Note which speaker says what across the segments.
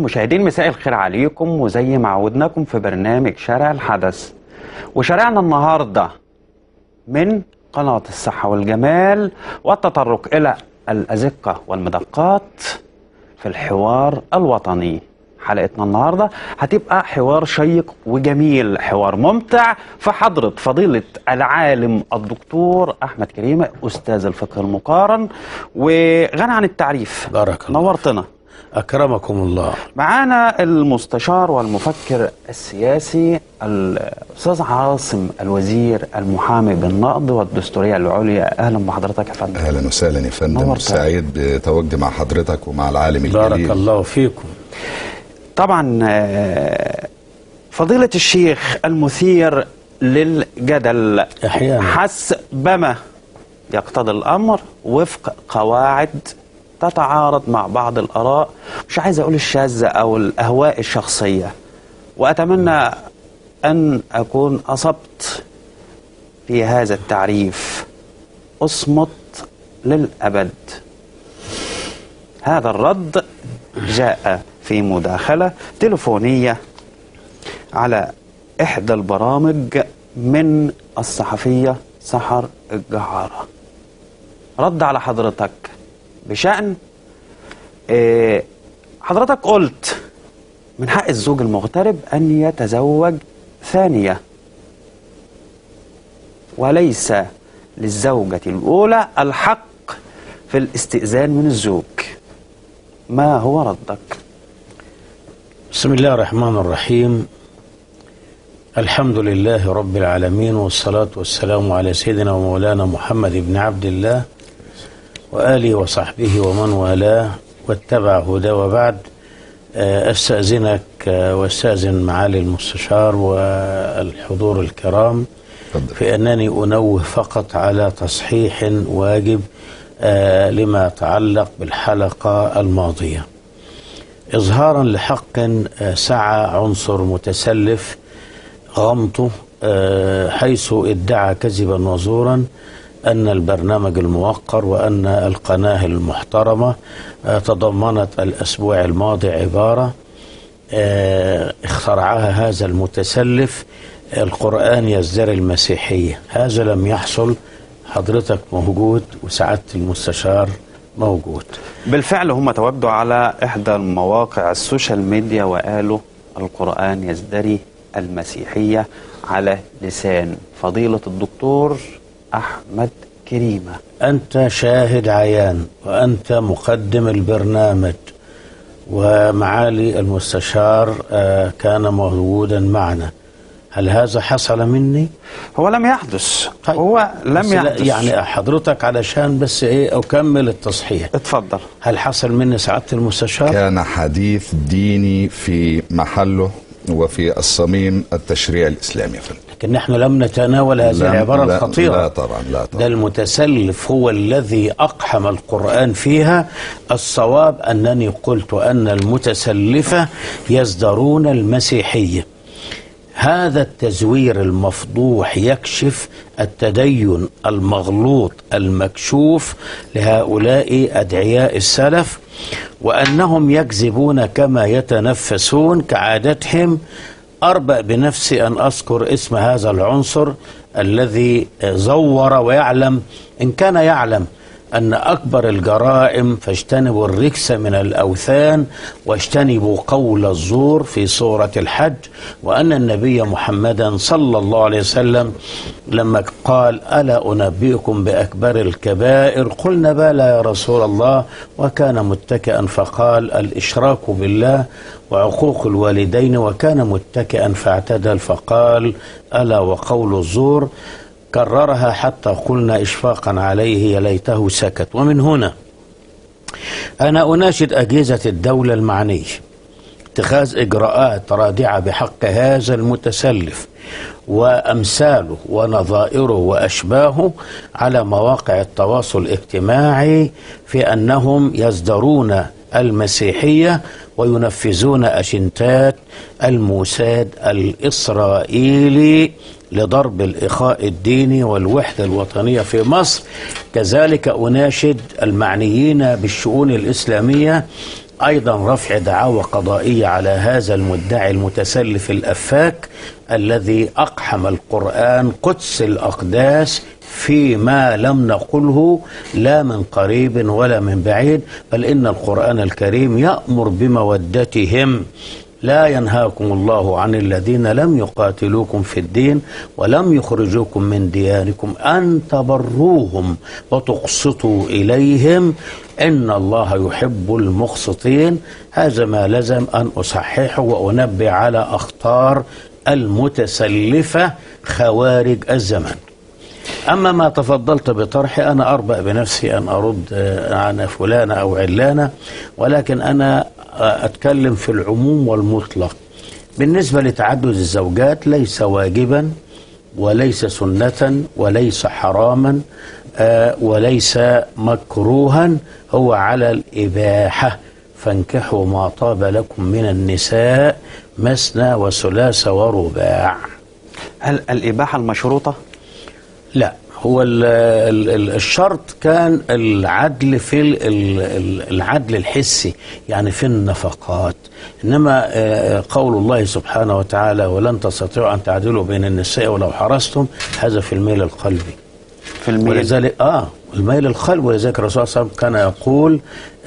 Speaker 1: المشاهدين، مساء الخير عليكم. وزي ما عودناكم في برنامج شارع الحدث، وشارعنا النهارده من قناة الصحة والجمال والتطرق إلى الأزقة والمدقات في الحوار الوطني. حلقتنا النهارده هتبقى حوار شيق وجميل، حوار ممتع في حضرة فضيلة العالم الدكتور أحمد كريمة، أستاذ الفقه المقارن وغني عن التعريف.
Speaker 2: بارك الله.
Speaker 1: نورتنا.
Speaker 2: أكرمكم الله.
Speaker 1: معانا المستشار والمفكر السياسي الأستاذ عاصم الوزير، المحامي بالنقض والدستورية العليا. أهلا بحضرتك يا فندم.
Speaker 3: أهلا وسهلا يا فندم، سعيد بتواجدي مع حضرتك ومع العالم الجليل.
Speaker 2: بارك الله فيكم.
Speaker 1: طبعا فضيلة الشيخ المثير للجدل
Speaker 2: أحيانا
Speaker 1: حسبما يقتضي الأمر وفق قواعد تتعارض مع بعض الآراء، مش عايز أقول الشاذة أو الأهواء الشخصية، وأتمنى أن أكون أصبت في هذا التعريف. اصمت للأبد. هذا الرد جاء في مداخلة تلفونية على إحدى البرامج من الصحفية سحر الجهارة. رد على حضرتك بشأن حضرتك قلت من حق الزوج المغترب أن يتزوج ثانية، وليس للزوجة الأولى الحق في الاستئذان من الزوج. ما هو ردك؟
Speaker 2: بسم الله الرحمن الرحيم. الحمد لله رب العالمين، والصلاة والسلام على سيدنا ومولانا محمد بن عبد الله وآله وصحبه ومن والاه واتبع هداه، وبعد. أستأذنك واستأذن معالي المستشار والحضور الكرام في أنني أنوه فقط على تصحيح واجب لما يتعلق بالحلقة الماضية، إظهارا لحق سعى عنصر متسلف غمطه حيث ادعى كذبا وزورا أن البرنامج الموقر وأن القناة المحترمة تضمنت الأسبوع الماضي عبارة اخترعها هذا المتسلف: القرآن يزدري المسيحية. هذا لم يحصل. حضرتك موجود وسعادة المستشار موجود.
Speaker 1: بالفعل هم تواجدوا على إحدى المواقع السوشيال ميديا وقالوا القرآن يزدري المسيحية على لسان فضيلة الدكتور أحمد كريمة.
Speaker 2: أنت شاهد عيان وأنت مقدم البرنامج، ومعالي المستشار كان موجودا معنا. هل هذا حصل مني؟
Speaker 1: هو لم يحدث.
Speaker 2: طيب.
Speaker 1: هو لم يحدث.
Speaker 2: يعني حضرتك علشان بس أكمل التصحيح.
Speaker 1: اتفضل.
Speaker 2: هل حصل مني سعادة المستشار؟
Speaker 3: كان حديث ديني في محله وفي الصميم التشريع الإسلامي.
Speaker 2: لكن نحن لم نتناول هذه العبارة الخطيرة.
Speaker 3: لا طبعا، لا طبعا.
Speaker 2: ده المتسلف هو الذي أقحم القرآن فيها. الصواب أنني قلت أن المتسلفة يزدرون المسيحية. هذا التزوير المفضوح يكشف التدين المغلوط المكشوف لهؤلاء أدعياء السلف، وأنهم يكذبون كما يتنفسون كعادتهم. أربأ بنفسي أن أذكر اسم هذا العنصر الذي زور ويعلم، إن كان يعلم أن أكبر الجرائم فاجتنبوا الركس من الأوثان واجتنبوا قول الزور في سورة الحج، وأن النبي محمدا صلى الله عليه وسلم لما قال: ألا أنبئكم بأكبر الكبائر؟ قلنا: بلى يا رسول الله. وكان متكئا فقال: الإشراك بالله وعقوق الوالدين. وكان متكئا فاعتدل فقال: ألا وقول الزور. كررها حتى قلنا إشفاقا عليه يا ليته سكت. ومن هنا أنا أناشد أجهزة الدولة المعنية اتخاذ إجراءات رادعة بحق هذا المتسلف وأمثاله ونظائره وأشباهه على مواقع التواصل الاجتماعي في أنهم يزدرون المسيحية وينفذون أجندات الموساد الإسرائيلي لضرب الإخاء الديني والوحدة الوطنية في مصر. كذلك أناشد المعنيين بالشؤون الإسلامية أيضا رفع دعاوى قضائية على هذا المدعي المتسلف الأفاك الذي أقحم القرآن قدس الأقداس فيما لم نقله لا من قريب ولا من بعيد، بل إن القرآن الكريم يأمر بمودتهم. لا ينهاكم الله عن الذين لم يقاتلوكم في الدين ولم يخرجوكم من دياركم أن تبروهم وتقسطوا إليهم إن الله يحب المقسطين. هذا ما لزم أن أصححه وأنبه على أخطار المتسلفة خوارج الزمان. أما ما تفضلت بطرحي أنا أربأ بنفسي أن أرد عن فلانة أو علانة، ولكن أنا أتكلم في العموم والمطلق. بالنسبة لتعدد الزوجات ليس واجبا وليس سنة وليس حراما وليس مكروها، هو على الإباحة. فانكحوا ما طاب لكم من النساء مثنى وثلاث ورباع.
Speaker 1: هل الإباحة المشروطة؟
Speaker 2: لا، هو الشرط كان العدل في العدل الحسي، يعني في النفقات. إنما قول الله سبحانه وتعالى ولن تستطيعوا أن تعدلوا بين النساء ولو حرصتم، هذا في الميل القلبي.
Speaker 1: في الميل،
Speaker 2: ولذلك الميل القلب. ولذلك الرسول صلى الله عليه وسلم كان يقول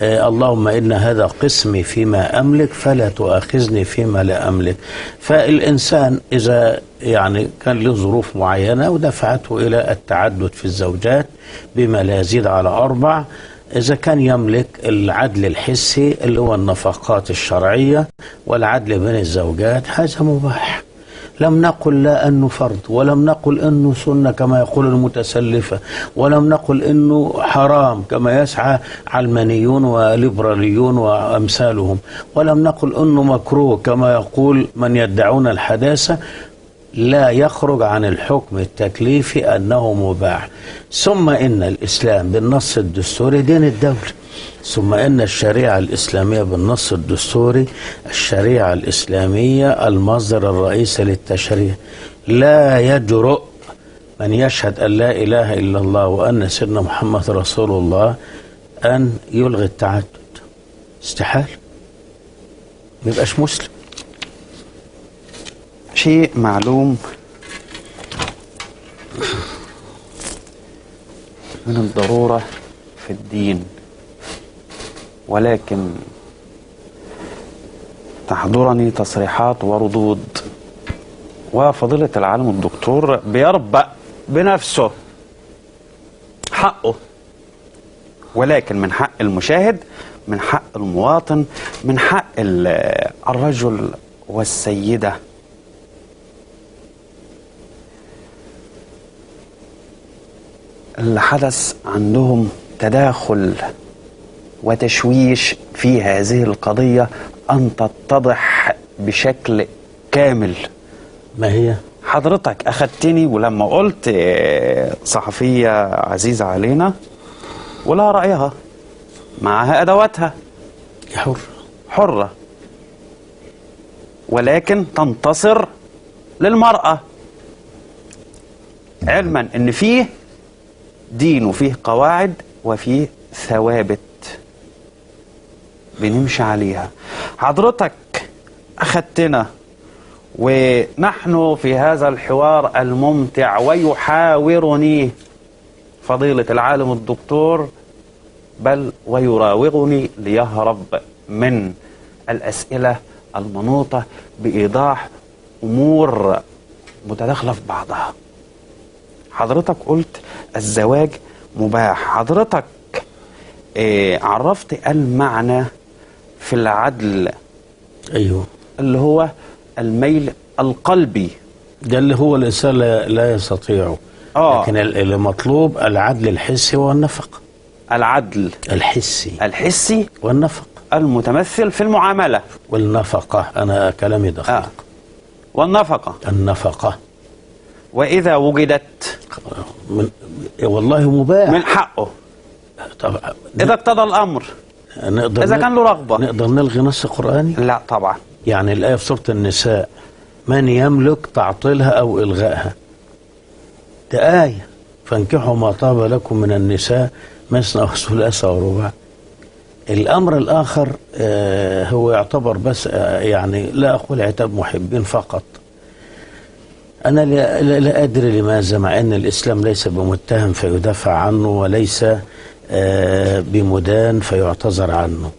Speaker 2: اللهم إن هذا قسمي فيما أملك فلا تؤاخذني فيما لا أملك. فالإنسان إذا يعني كان له ظروف معينة ودفعته إلى التعدد في الزوجات بما لا يزيد على 4، إذا كان يملك العدل الحسي اللي هو النفقات الشرعية والعدل بين الزوجات، هذا مباح. لم نقل لا أنه فرض، ولم نقل أنه سنة كما يقول المتسلفة، ولم نقل أنه حرام كما يسعى علمانيون وليبراليون وأمثالهم، ولم نقل أنه مكروه كما يقول من يدعون الحداثة. لا يخرج عن الحكم التكليفي أنه مباح. ثم إن الإسلام بالنص الدستوري دين الدولة، ثم إن الشريعة الإسلامية بالنص الدستوري الشريعة الإسلامية المصدر الرئيسي للتشريع. لا يجرؤ من يشهد أن لا إله إلا الله وأن سيدنا محمد رسول الله أن يلغي التعدد. استحال، ما يبقاش مسلم.
Speaker 1: شيء معلوم من الضرورة في الدين، ولكن تحضرني تصريحات وردود، وفضيلة العالم الدكتور بيربأ بنفسه حقه، ولكن من حق المشاهد، من حق المواطن، من حق الرجل والسيدة اللي حدث عندهم تداخل وتشويش في هذه القضية أن تتضح بشكل كامل.
Speaker 2: ما هي؟
Speaker 1: حضرتك أخدتني ولما قلت صحفية عزيزة علينا ولا رأيها معها أدواتها حرة، ولكن تنتصر للمرأة، علما أن فيه دين وفيه قواعد وفيه ثوابت بنمشي عليها. حضرتك أخدتنا ونحن في هذا الحوار الممتع، ويحاورني فضيلة العالم الدكتور بل ويراوغني ليهرب من الأسئلة المنوطة بإيضاح أمور متداخلة في بعضها. حضرتك قلت الزواج مباح، حضرتك عرفت المعنى في العدل،
Speaker 2: أيوه،
Speaker 1: اللي هو الميل القلبي،
Speaker 2: ده اللي هو الإنسان لا يستطيعه. لكن المطلوب العدل الحسي والنفق.
Speaker 1: العدل الحسي
Speaker 2: والنفق
Speaker 1: المتمثل في المعاملة
Speaker 2: والنفقة. أنا كلامي دقيق. النفقة
Speaker 1: وإذا وجدت
Speaker 2: والله مباح
Speaker 1: من حقه
Speaker 2: طبعا،
Speaker 1: إذا اقتضى الأمر، إذا كان له رغبة.
Speaker 2: نقدر نلغي نص قرآني؟
Speaker 1: لا طبعا.
Speaker 2: يعني الآية في سورة النساء من يملك تعطيلها أو إلغائها، ده آية فانكحوا ما طاب لكم من النساء مثنى وثلاث ورباع. الأمر الآخر هو يعتبر بس يعني لا أقول عتاب محبين فقط. أنا لا أدري لماذا، مع أن الإسلام ليس بمتهم فيدافع عنه، وليس بمدان فيعتذر عنه.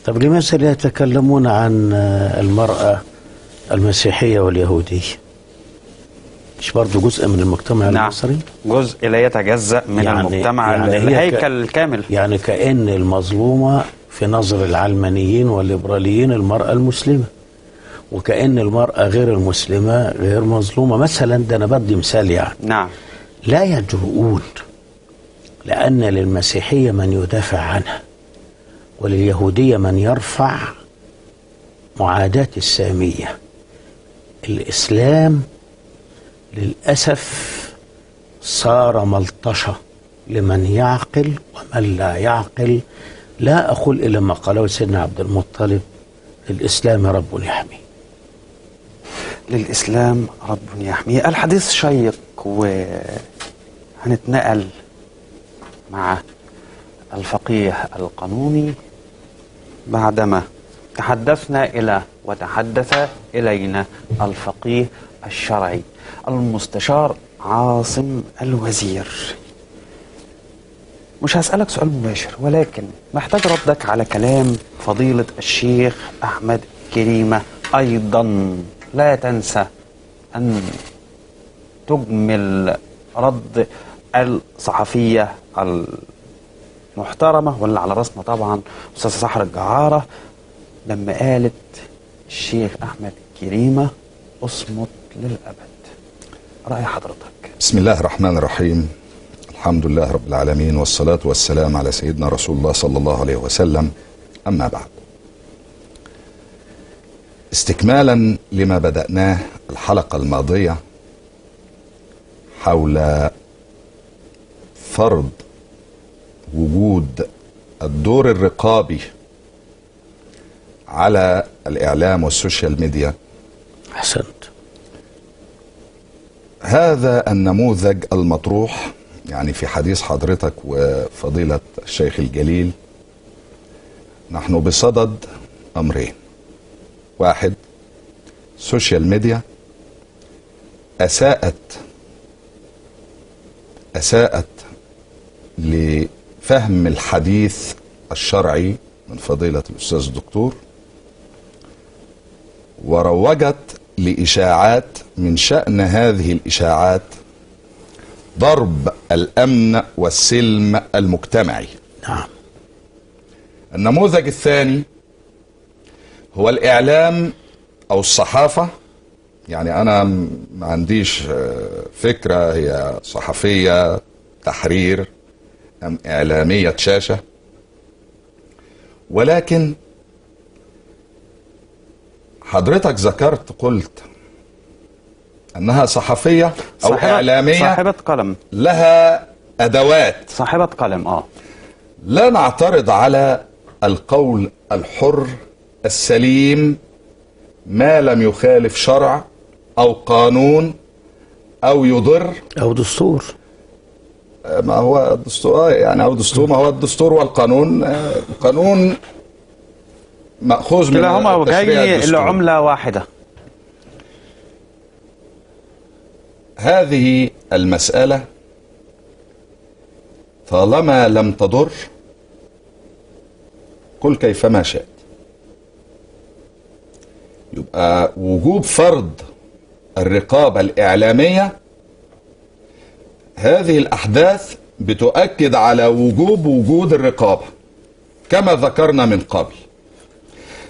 Speaker 2: طب لماذا لا يتكلمون عن المرأة المسيحية واليهودية؟ مش برضو جزء من المجتمع المصري؟
Speaker 1: جزء لا يتجزأ من المجتمع الهيكل الكامل.
Speaker 2: يعني كأن المظلومة في نظر العلمانيين والليبراليين المرأة المسلمة، وكأن المرأة غير المسلمة غير مظلومة مثلا. ده أنا بدي مثال يعني.
Speaker 1: نعم.
Speaker 2: لا يجرؤون، لأن للمسيحية من يدافع عنها، ولليهودية من يرفع معاداة السامية. الإسلام للأسف صار ملطشة لمن يعقل ومن لا يعقل. لا أقول إلا ما قاله سيدنا عبد المطلب: للإسلام رب يحمي.
Speaker 1: للإسلام رب يحمي. الحديث شيق، وهنتنقل مع الفقيه القانوني بعدما تحدثنا وتحدث إلينا الفقيه الشرعي المستشار عاصم الوزير. مش هسألك سؤال مباشر، ولكن محتاج ردك على كلام فضيلة الشيخ أحمد كريمة. أيضا لا تنسى أن تجمل رد الصحفية المحترمة واللي على رأسنا طبعا أستاذة سحر الجعارة، لما قالت الشيخ أحمد كريمة اصمت للأبد. رأي حضرتك؟
Speaker 3: بسم الله الرحمن الرحيم. الحمد لله رب العالمين، والصلاة والسلام على سيدنا رسول الله صلى الله عليه وسلم. أما بعد، استكمالا لما بدأناه الحلقة الماضية حول فرض وجود الدور الرقابي على الإعلام والسوشيال ميديا.
Speaker 2: أحسنت.
Speaker 3: هذا النموذج المطروح يعني في حديث حضرتك وفضيلة الشيخ الجليل، نحن بصدد أمرين. واحد، السوشيال ميديا أساءت لفهم الحديث الشرعي من فضيلة الأستاذ الدكتور، وروجت لإشاعات من شأن هذه الإشاعات ضرب الأمن والسلم المجتمعي.
Speaker 2: نعم.
Speaker 3: النموذج الثاني هو الإعلام أو الصحافة. يعني أنا ما عنديش فكرة هي صحفية تحرير أم إعلامية شاشة، ولكن حضرتك ذكرت قلت أنها صحفية أو إعلامية
Speaker 1: صاحبة قلم،
Speaker 3: لها أدوات.
Speaker 1: صاحبة قلم.
Speaker 3: لا نعترض على القول الحر السليم ما لم يخالف شرع أو قانون أو يضر
Speaker 2: أو دستور.
Speaker 3: ما هو الدستور يعني أو دستور، ما هو الدستور والقانون. قانون مأخوذ من
Speaker 1: كلاهما
Speaker 3: التشريع
Speaker 1: جاي
Speaker 3: الدستوري.
Speaker 1: لعملة واحدة.
Speaker 3: هذه المسألة طالما لم تضر قل كيفما شئت، يبقى وجوب فرض الرقابة الإعلامية. هذه الأحداث بتؤكد على وجود الرقابة كما ذكرنا من قبل،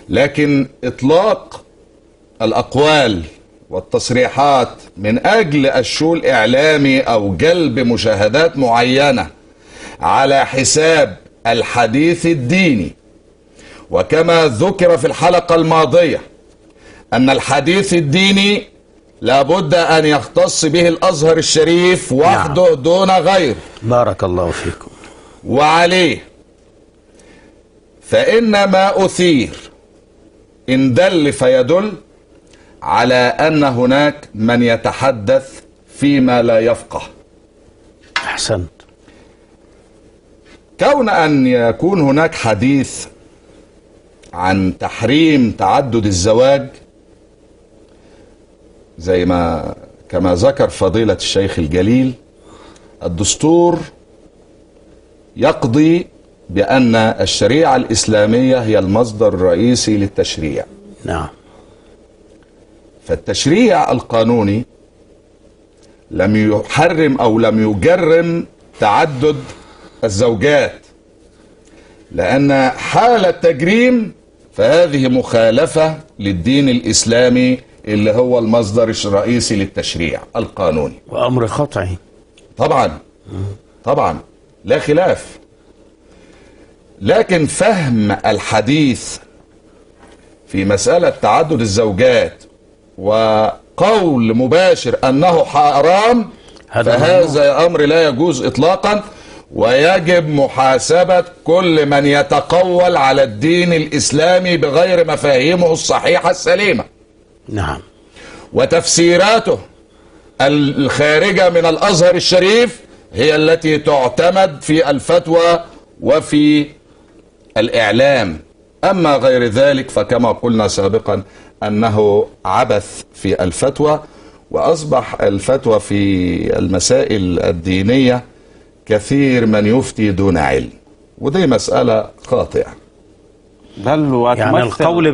Speaker 3: لكن إطلاق الأقوال والتصريحات من أجل الشو الإعلامي أو جلب مشاهدات معينة على حساب الحديث الديني، وكما ذكر في الحلقة الماضية أن الحديث الديني لابد أن يختص به الأزهر الشريف وحده. نعم. دون غير.
Speaker 2: بارك الله فيكم.
Speaker 3: وعليه فإن ما أثير إن دل فيدل على أن هناك من يتحدث فيما لا يفقه.
Speaker 2: أحسنت.
Speaker 3: كون أن يكون هناك حديث عن تحريم تعدد الزواج زي ما كما ذكر فضيلة الشيخ الجليل، الدستور يقضي بأن الشريعة الإسلامية هي المصدر الرئيسي للتشريع.
Speaker 2: نعم.
Speaker 3: فالتشريع القانوني لم يحرم أو لم يجرم تعدد الزوجات، لأن حالة تجريم فهذه مخالفة للدين الإسلامي اللي هو المصدر الرئيسي للتشريع القانوني،
Speaker 2: وأمر خطعي.
Speaker 3: طبعا طبعا لا خلاف. لكن فهم الحديث في مسألة تعدد الزوجات وقول مباشر أنه حرام، فهذا أمر لا يجوز إطلاقا، ويجب محاسبة كل من يتقول على الدين الإسلامي بغير مفاهيمه الصحيحة السليمة.
Speaker 2: نعم.
Speaker 3: وتفسيراته الخارجة من الأزهر الشريف هي التي تعتمد في الفتوى وفي الإعلام. أما غير ذلك فكما قلنا سابقا أنه عبث في الفتوى، وأصبح الفتوى في المسائل الدينية كثير من يفتي دون علم، ودي مسألة خاطئة.
Speaker 2: يعني القول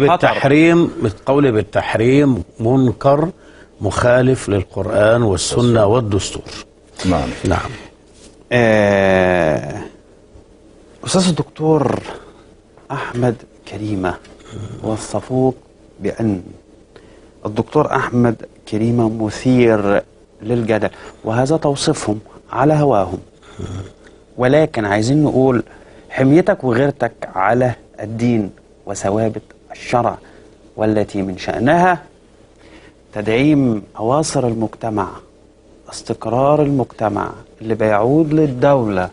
Speaker 2: بالتحريم منكر مخالف للقرآن والسنة والدستور.
Speaker 3: نعم.
Speaker 2: نعم.
Speaker 1: أستاذ الدكتور أحمد كريمة وصفوك بأن الدكتور أحمد كريمة مثير للجدل، وهذا توصيفهم على هواهم، ولكن عايزين نقول حميتك وغيرتك على الدين وثوابت الشرع، والتي من شأنها تدعيم أواصر المجتمع، استقرار المجتمع اللي بيعود للدولة.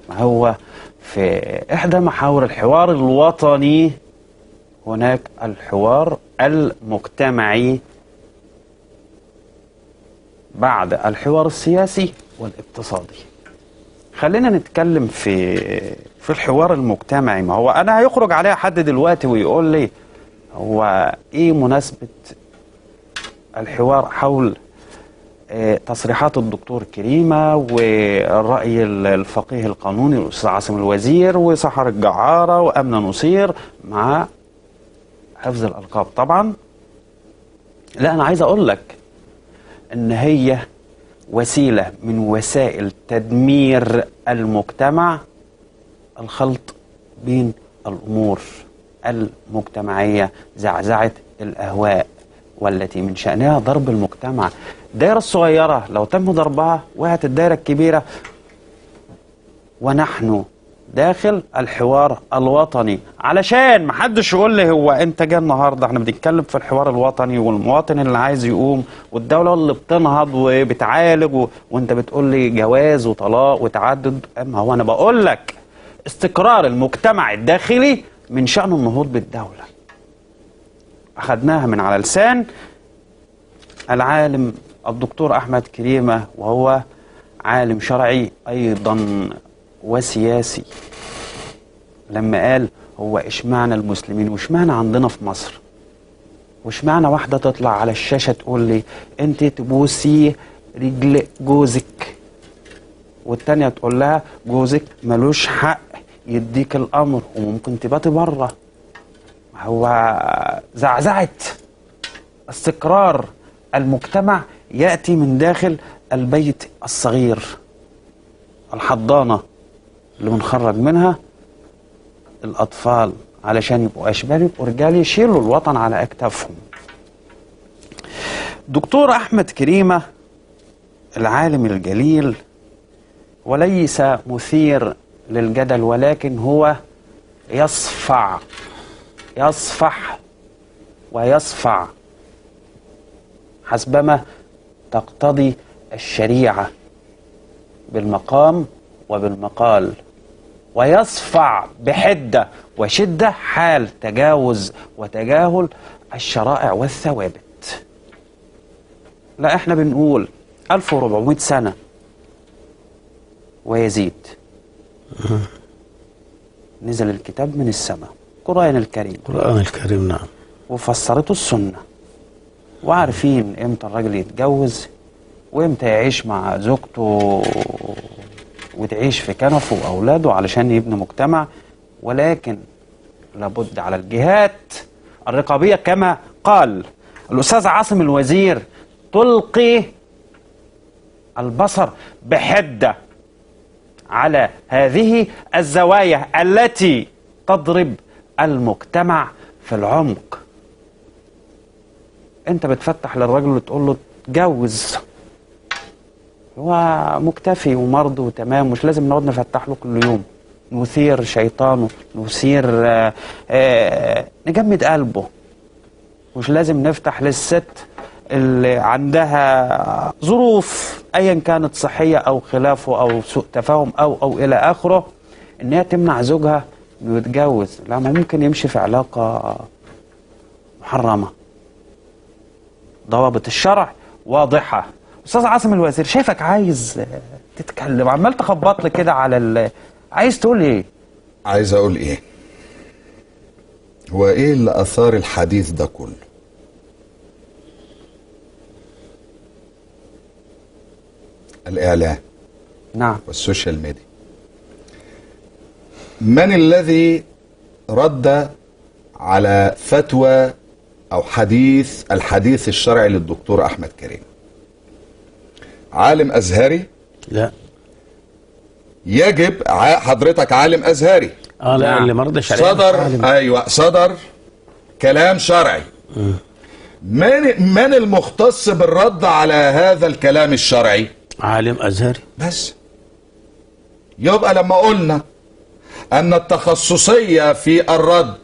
Speaker 1: ما هو في إحدى محاور الحوار الوطني هناك الحوار المجتمعي بعد الحوار السياسي والاقتصادي. خلينا نتكلم في الحوار المجتمعي. ما هو أنا هيخرج عليها حد دلوقتي ويقول لي هو إيه مناسبة الحوار حول تصريحات الدكتور كريمة والرأي الفقيه القانوني الأستاذ عاصم الوزير وسحر الجعارة وأمنة نصير مع حفظ الألقاب طبعا. لا، أنا عايز أقول لك إن هي وسيلة من وسائل تدمير المجتمع، الخلط بين الأمور المجتمعية، زعزعة الأهواء، والتي من شأنها ضرب المجتمع. الدائرة الصغيرة لو تم ضربها وقعت الدائرة الكبيرة، ونحن داخل الحوار الوطني علشان محدش يقول لي هو انت جاي النهارده احنا بنتكلم في الحوار الوطني والمواطن اللي عايز يقوم والدولة اللي بتنهض وبتعالج وانت بتقول لي جواز وطلاق وتعدد. اما هو انا بقول لك استقرار المجتمع الداخلي من شأنه النهوض بالدولة. أخذناها من على لسان العالم الدكتور أحمد كريمة، وهو عالم شرعي أيضا وسياسي، لما قال هو إشمعنى المسلمين وإشمعنى عندنا في مصر، وإشمعنى واحدة تطلع على الشاشة تقول لي أنت تبوسي رجل جوزك، والتانية تقول لها جوزك ملوش حق يديك الأمر وممكن تباتي بره. هو زعزعت استقرار المجتمع يأتي من داخل البيت الصغير، الحضانة اللي بنخرج منها الأطفال علشان يبقوا أشبال يبقوا رجال يشيلوا الوطن على أكتافهم. دكتور أحمد كريمة العالم الجليل وليس مثير للجدل، ولكن هو يصفح ويصفع حسبما تقتضي الشريعة بالمقام وبالمقال، ويصفع بحدة وشدة حال تجاوز وتجاهل الشرائع والثوابت. لا، احنا بنقول 1400 سنة ويزيد نزل الكتاب من السماء، القرآن الكريم،
Speaker 2: القرآن الكريم، نعم.
Speaker 1: وفسرته السنة، وعارفين امتى الراجل يتجوز وامتى يعيش مع زوجته وتعيش في كنفه وأولاده علشان يبني مجتمع. ولكن لابد على الجهات الرقابية كما قال الأستاذ عاصم الوزير تلقي البصر بحدة على هذه الزوايا التي تضرب المجتمع في العمق. انت بتفتح للراجل وتقول له اتجوز، هو مكتفي ومرضي وتمام، مش لازم نقعد نفتح له كل يوم، نثير شيطانه، نثير نجمد قلبه. مش لازم نفتح للست اللي عندها ظروف ايا كانت صحيه او خلافه او سوء تفاهم او الى اخره ان هي تمنع زوجها انه يتجوز. لا، ما ممكن يمشي في علاقه محرمه. ضوابط الشرع واضحه. استاذ عاصم الوزير، شايفك عايز تتكلم، عمال تخبط لي كده على عايز تقول ايه؟
Speaker 3: عايز اقول ايه؟ هو ايه اللي اثار الحديث ده كله؟ الاعلام.
Speaker 1: نعم.
Speaker 3: والسوشيال ميديا. من الذي رد على فتوى او الحديث الشرعي للدكتور احمد كريم؟ عالم ازهري؟
Speaker 2: لا.
Speaker 3: يجب حضرتك عالم ازهري.
Speaker 2: لا، اللي ما رضش عليه
Speaker 3: صدر كلام شرعي. من المختص بالرد على هذا الكلام الشرعي؟
Speaker 2: عالم ازهري
Speaker 3: بس. يبقى لما قلنا ان التخصصية في الرد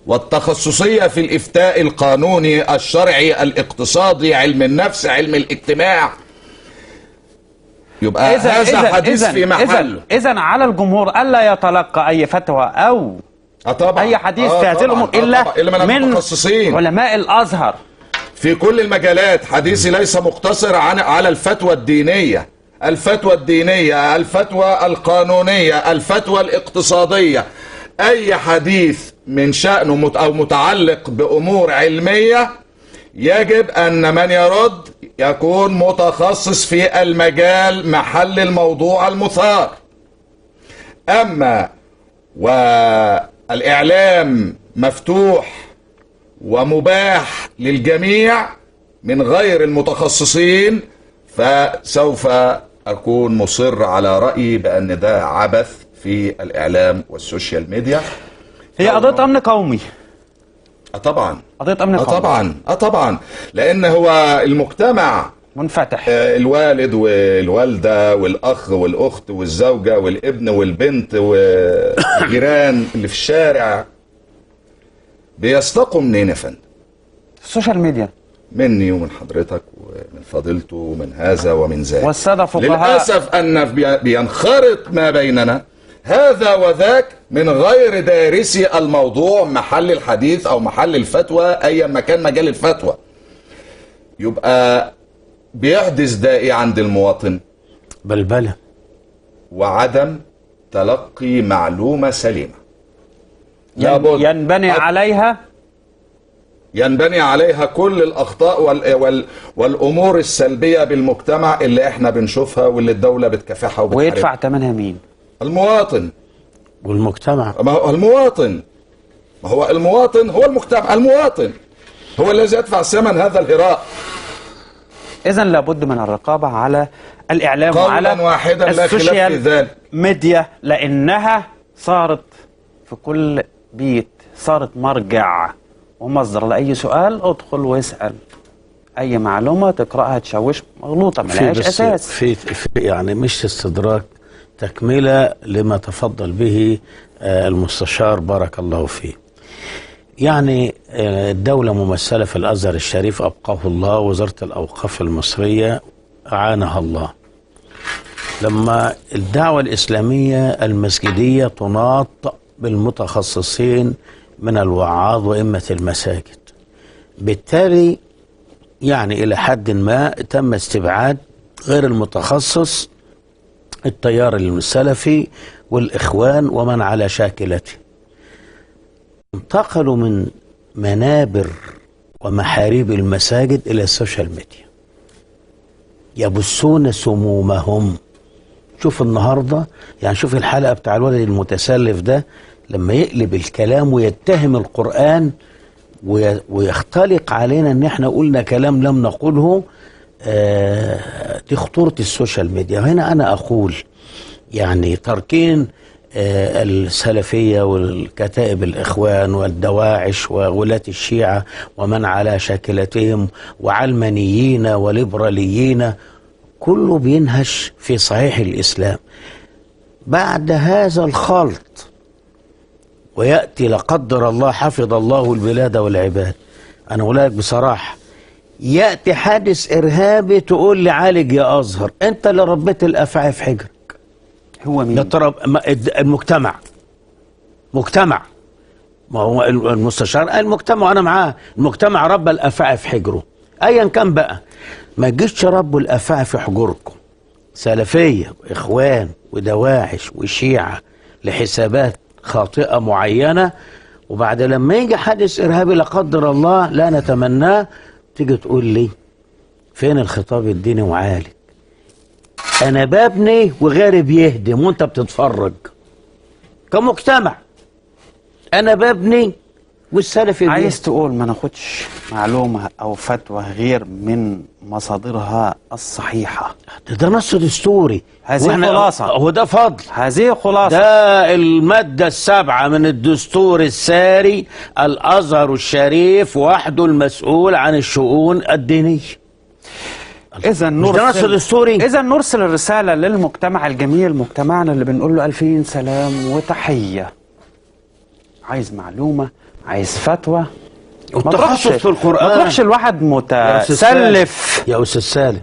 Speaker 3: والتخصصية في الافتاء القانوني الشرعي الاقتصادي علم النفس علم الاجتماع، يبقى هذا حديث في محله.
Speaker 1: إذن على الجمهور ألا يتلقى أي فتوى أو
Speaker 3: طبعا
Speaker 1: أي حديث في هذه الأمور إلا من
Speaker 3: المتخصصين
Speaker 1: علماء الأزهر
Speaker 3: في كل المجالات. حديثي ليس مقتصر على الفتوى الدينية، الفتوى الدينية، الفتوى القانونية، الفتوى الاقتصادية. أي حديث من شأنه أو متعلق بأمور علمية يجب أن من يرد يكون متخصص في المجال محل الموضوع المثار. أما والإعلام مفتوح ومباح للجميع من غير المتخصصين، فسوف أكون مصر على رأيي بأن ده عبث في الإعلام والسوشيال ميديا.
Speaker 1: هي قضية أمن قومي.
Speaker 3: طبعا
Speaker 1: قضية أمن قومي.
Speaker 3: طبعا لأن هو المجتمع
Speaker 1: منفتح.
Speaker 3: الوالد والوالدة والأخ والأخت والزوجة والابن والبنت والجيران اللي في الشارع بيستقوا منين يا فندم؟
Speaker 1: السوشيال ميديا.
Speaker 3: مني ومن حضرتك ومن فضيلته ومن هذا ومن ذاك.
Speaker 1: والسادة فقهاء
Speaker 3: للأسف أن بينخرط ما بيننا هذا وذاك من غير دارسي الموضوع محل الحديث أو محل الفتوى أيا ما كان مجال الفتوى. يبقى بيحدث ده إيه عند المواطن؟
Speaker 2: بلبلة
Speaker 3: وعدم تلقي معلومة سليمة. ينبني عليها كل الأخطاء والأمور السلبية بالمجتمع اللي احنا بنشوفها واللي الدولة بتكافحها وبتحاربها.
Speaker 1: ويدفع ثمنها مين؟
Speaker 3: المواطن
Speaker 2: والمجتمع.
Speaker 3: ما هو المواطن، ما هو المواطن هو المجتمع. المواطن هو الذي يدفع ثمن هذا الهراء.
Speaker 1: إذن لابد من الرقابة على الإعلام وعلى
Speaker 3: السوشيال
Speaker 1: ميديا، لأنها صارت في كل بيت، صارت مرجع ومصدر لأي سؤال. ادخل واسأل أي معلومة تقرأها تشوش مغلوطة ملهاش أساس.
Speaker 2: في يعني مش استدراك، تكملة لما تفضل به المستشار بارك الله فيه. يعني الدولة ممثلة في الأزهر الشريف أبقاه الله، وزارة الأوقاف المصرية أعانها الله. لما الدعوة الإسلامية المسجدية تناط بالمتخصصين من الوعاظ وإمة المساجد، بالتالي يعني إلى حد ما تم استبعاد غير المتخصص التيار السلفي والإخوان ومن على شاكلته انتقلوا من منابر ومحاريب المساجد إلى السوشيال ميديا يبثون سمومهم. شوف النهاردة، يعني شوف الحلقة بتاع الولد المتسلف ده لما يقلب الكلام ويتهم القرآن ويختلق علينا ان احنا قلنا كلام لم نقوله. دي خطورة السوشيال ميديا. هنا انا اقول يعني تركين السلفية والكتائب الإخوان والدواعش وولاة الشيعة ومن على شاكلتهم وعلمانيين وليبراليين كله بينهش في صحيح الإسلام. بعد هذا الخلط ويأتي لا قدر الله حفظ الله البلاد والعباد، أنا أقول لك بصراحة، يأتي حادث إرهابي تقول لي عالج يا أزهر، أنت اللي ربيت الأفعى في حجرك.
Speaker 1: هو مين؟
Speaker 2: يا ترى المجتمع، مجتمع، ما هو المستشار المجتمع وأنا معاه، المجتمع ربى الأفعى في حجره أيا كان بقى. ما تجيش ربوا الأفعى في حجركم سلفية وإخوان ودواعش وشيعة لحسابات خاطئة معينة، وبعد لما يجي حادث إرهابي لا قدر الله لا نتمناه تيجي تقول لي فين الخطاب الديني وعالج؟ أنا ببني وغيري بيهدم وأنت بتتفرج كمجتمع. أنا ببني والسلفي
Speaker 1: عايز تقول ما ناخدش معلومة أو فتوى غير من مصادرها الصحيحة.
Speaker 2: ده نص دستوري،
Speaker 1: هذه خلاصة،
Speaker 2: هو ده فضل،
Speaker 1: هذه خلاصة،
Speaker 2: ده المادة 7 من الدستور الساري. الأزهر الشريف وحده المسؤول عن الشؤون الدينية.
Speaker 1: إذا نرسل الرسالة للمجتمع الجميل، مجتمعنا اللي بنقول له 2000 سلام وتحية. عايز معلومة، عايز فتوى،
Speaker 2: التخصص في القرآن.
Speaker 1: ما تروحش الواحد متسلف
Speaker 2: يا أستاذ سالم.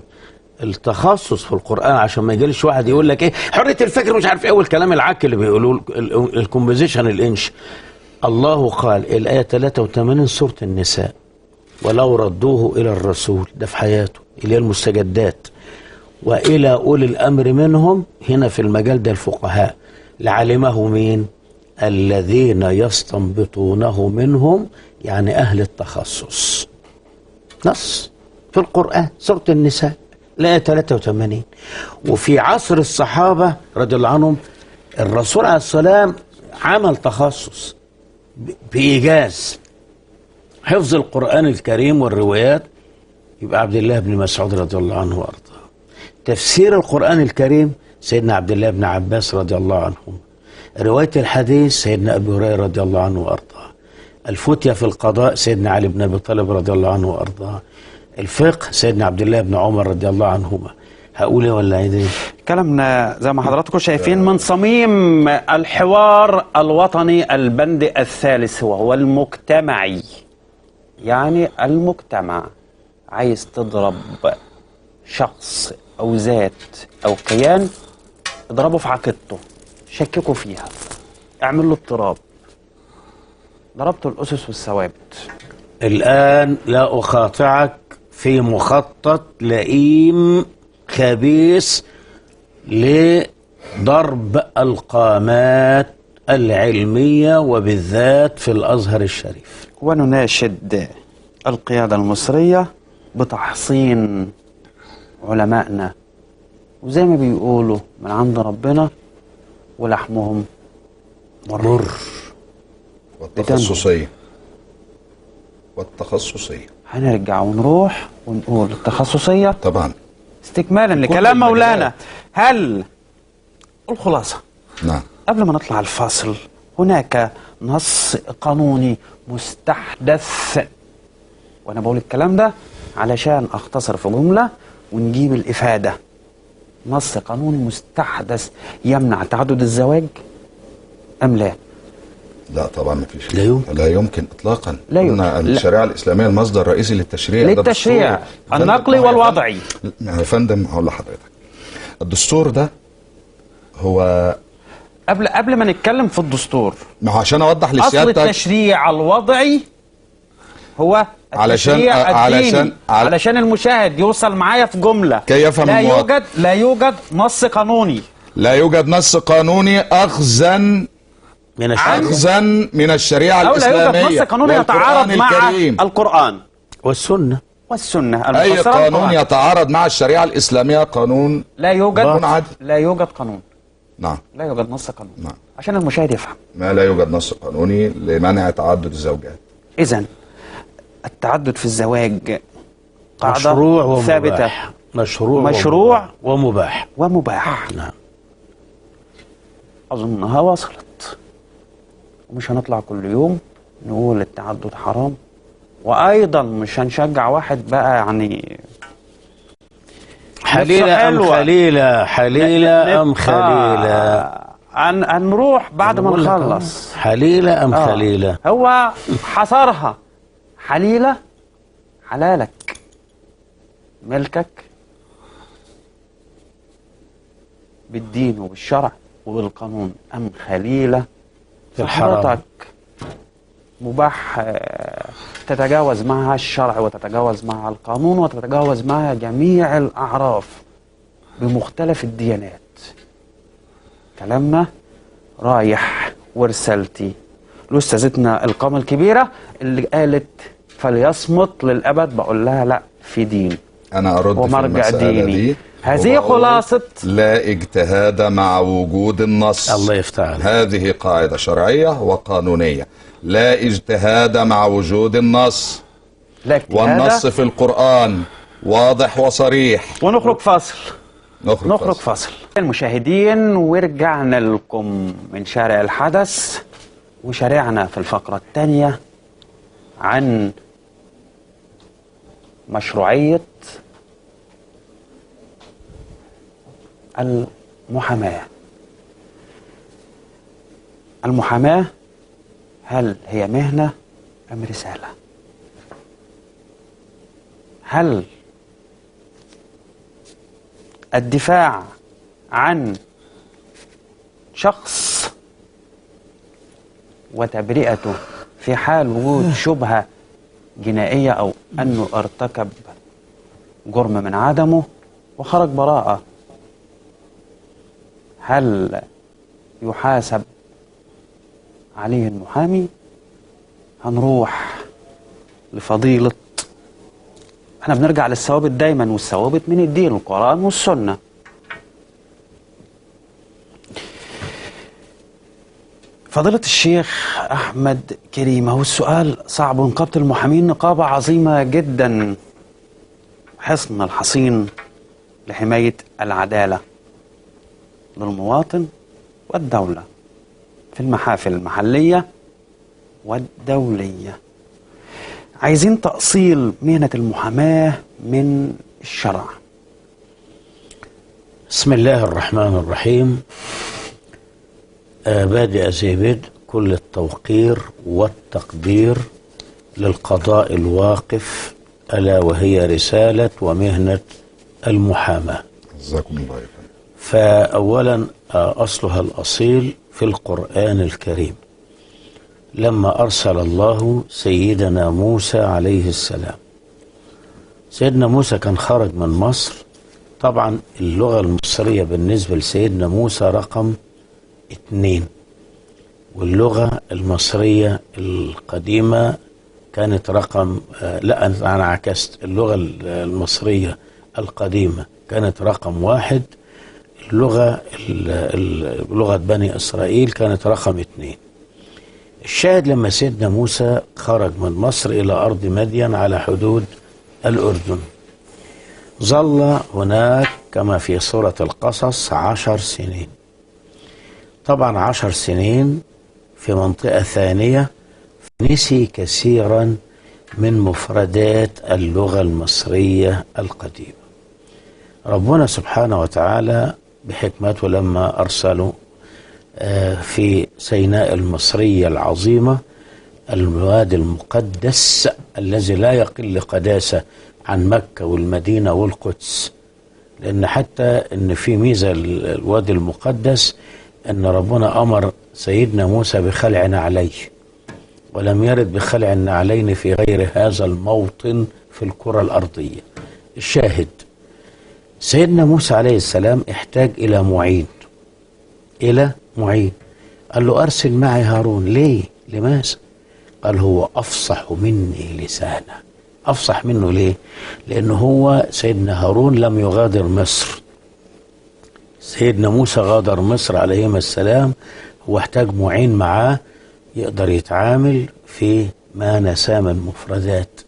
Speaker 2: التخصص في القرآن عشان ما يجيلش واحد يقول لك ايه حرية الفكر مش عارف ايه والكلام العك اللي بيقولوه الكومبوزيشن الانش. الله قال الآية 83 سورة النساء ولو ردوه إلى الرسول، ده في حياته، إلى المستجدات، وإلى أولي الأمر منهم، هنا في المجال ده الفقهاء، لعلمه مين؟ الذين يستنبطونه منهم، يعني أهل التخصص. نص في القرآن سورة النساء الآية 83. وفي عصر الصحابة رضي الله عنهم الرسول عليه السلام عمل تخصص بإيجاز، حفظ القرآن الكريم والروايات يبقى عبد الله بن مسعود رضي الله عنه وأرضاه. تفسير القرآن الكريم سيدنا عبد الله بن عباس رضي الله عنهم. رواية الحديث سيدنا أبي هريرة رضي الله عنه وأرضاه. الفتية في القضاء سيدنا علي بن أبي طالب رضي الله عنه وأرضاه. الفقه سيدنا عبد الله بن عمر رضي الله عنهما. هقول ايه ولا ايه؟
Speaker 1: كلامنا زي ما حضراتكم شايفين من صميم الحوار الوطني البند الثالث وهو المجتمعي. يعني المجتمع عايز تضرب شخص أو ذات أو كيان، اضربه في عقيدته، شككوا فيها، اعمل له اضطراب، ضربته الأسس والثوابت.
Speaker 2: الآن لا أخاطعك في مخطط لئيم خبيث لضرب القامات العلمية وبالذات في الأزهر الشريف.
Speaker 1: ونناشد القيادة المصرية بتحصين علمائنا، وزي ما بيقولوا من عند ربنا ولحمهم مر.
Speaker 3: والتخصصية
Speaker 1: هنرجع ونروح ونقول التخصصية
Speaker 3: طبعا
Speaker 1: استكمالا لكلام مولانا. هل الخلاصة؟
Speaker 3: نعم.
Speaker 1: قبل ما نطلع الفاصل، هناك نص قانوني مستحدث، وانا بقول الكلام ده علشان اختصر في جملة ونجيب الافادة. نص قانوني مستحدث يمنع تعدد الزواج ام لا؟
Speaker 3: لا طبعا ما فيش.
Speaker 2: لا
Speaker 3: يمكن اطلاقا.
Speaker 1: لا يمكن.
Speaker 3: الشريعه الاسلاميه المصدر الرئيسي للتشريع
Speaker 1: النقلي والوضعي.
Speaker 3: يا فندم هقول لحضرتك، الدستور ده هو
Speaker 1: قبل ما نتكلم في الدستور،
Speaker 3: ما هو عشان اوضح لسيادتك،
Speaker 1: اصل التشريع الوضعي هو التشريع الديني علشان المشاهد يوصل معايا في جملة
Speaker 3: كي يفهم
Speaker 1: لا يوجد نص قانوني
Speaker 3: لا يوجد نص قانوني أخذا
Speaker 2: من الشرع
Speaker 3: من الشريعة
Speaker 1: أو لا
Speaker 3: الإسلامية
Speaker 1: يوجد نص قانوني يتعارض
Speaker 3: والقرآن
Speaker 1: مع
Speaker 3: الكريم.
Speaker 1: القرآن
Speaker 2: والسنة.
Speaker 1: والسنة
Speaker 3: أي
Speaker 1: المفسرة
Speaker 3: قانون
Speaker 1: بالقرآن.
Speaker 3: يتعارض مع الشريعة الإسلامية قانون
Speaker 1: لا يوجد
Speaker 3: منعدم.
Speaker 1: لا يوجد قانون،
Speaker 3: نعم.
Speaker 1: لا يوجد نص قانوني
Speaker 3: نعم.
Speaker 1: عشان المشاهد يفهم.
Speaker 3: ما لا يوجد نص قانوني لمنع تعدد الزوجات.
Speaker 1: إذن التعدد في الزواج قاعدة
Speaker 2: مشروع
Speaker 1: ثابتة،
Speaker 2: ومباح. مشروع ومباح.
Speaker 1: ومباح.
Speaker 2: نعم.
Speaker 1: أظنها وصلت، ومش هنطلع كل يوم نقول التعدد حرام، وأيضا مش هنشجع واحد بقى يعني
Speaker 2: حليلة أم
Speaker 1: حلوة.
Speaker 2: خليلة، حليلة أم خليلة.
Speaker 1: هنروح بعد ما
Speaker 2: بقول لك
Speaker 1: نخلص.
Speaker 2: حليلة أم خليلة.
Speaker 1: هو حصرها حليلة حلالك ملكك بالدين وبالشرع وبالقانون، أم خليلة
Speaker 2: في الحرام.
Speaker 1: حضرتك مباح تتجاوز معها الشرع وتتجاوز معها القانون وتتجاوز معها جميع الأعراف بمختلف الديانات. كلامنا رايح ورسالتي لأستاذتنا القامة الكبيرة اللي قالت فليصمت للأبد، بقول لها لا، في دين
Speaker 3: أنا أرد في
Speaker 1: ومرجع
Speaker 3: المسألة
Speaker 1: ديني.
Speaker 3: دي
Speaker 1: هذه
Speaker 3: وبقول
Speaker 1: خلاصة.
Speaker 3: لا اجتهاد مع وجود النص.
Speaker 2: الله يفتح عليك.
Speaker 3: هذه قاعدة شرعية وقانونية، لا اجتهاد مع وجود النص،
Speaker 1: لا اجتهاد.
Speaker 3: والنص في القرآن واضح وصريح.
Speaker 1: ونخرج فاصل.
Speaker 3: نخرج
Speaker 1: فاصل. المشاهدين، ورجعنا لكم من شارع الحدث، وشارعنا في الفقرة الثانية عن مشروعية المحاماة. المحاماة هل هي مهنة أم رسالة؟ هل الدفاع عن شخص وتبرئته في حال وجود شبهة جنائية أو أنه ارتكب جرم من عدمه وخرج براءة، هل يحاسب عليه المحامي؟ هنروح لفضيلة، احنا بنرجع للثوابت دايما، والثوابت من الدين، القرآن والسنة. فضيلة الشيخ أحمد كريم، هو السؤال صعب. نقابة المحامين نقابة عظيمة جدا، حصن الحصين لحماية العدالة للمواطن والدولة في المحافل المحلية والدولية. عايزين تأصيل مهنة المحاماة من الشرع.
Speaker 2: بسم الله الرحمن الرحيم. بادئ زي بدء كل التوقير والتقدير للقضاء الواقف، ألا وهي رسالة ومهنة المحاماة.
Speaker 3: جزاكم الله خيرا.
Speaker 2: فأولا أصلها الأصيل في القرآن الكريم، لما أرسل الله سيدنا موسى عليه السلام. سيدنا موسى كان خرج من مصر، طبعا اللغة المصرية بالنسبة لسيدنا موسى رقم 2، واللغة المصرية القديمة كانت رقم لا أنا عكست، اللغة المصرية القديمة كانت رقم 1، لغة بني إسرائيل كانت رقم 2. الشاهد لما سيدنا موسى خرج من مصر إلى أرض مدين على حدود الأردن، ظل هناك كما في سورة القصص 10 سنين. طبعا 10 سنين في منطقة ثانية، نسي كثيرا من مفردات اللغة المصرية القديمة. ربنا سبحانه وتعالى بحكمته لما أرسله في سيناء المصرية العظيمة، الوادي المقدس الذي لا يقل قداسة عن مكة والمدينة والقدس، لأن حتى إن في ميزة الوادي المقدس أن ربنا أمر سيدنا موسى بخلع نعليه، ولم يرد بخلع النعلين في غير هذا الموطن في الكرة الأرضية. الشاهد سيدنا موسى عليه السلام احتاج إلى معين، إلى معين. قال له أرسل معي هارون. ليه؟ لماذا؟ قال هو أفصح مني لسانا. أفصح منه ليه؟ لأنه هو سيدنا هارون لم يغادر مصر. سيدنا موسى غادر مصر عليهما السلام، هو احتاج معين معاه يقدر يتعامل في ما نساه من مفردات.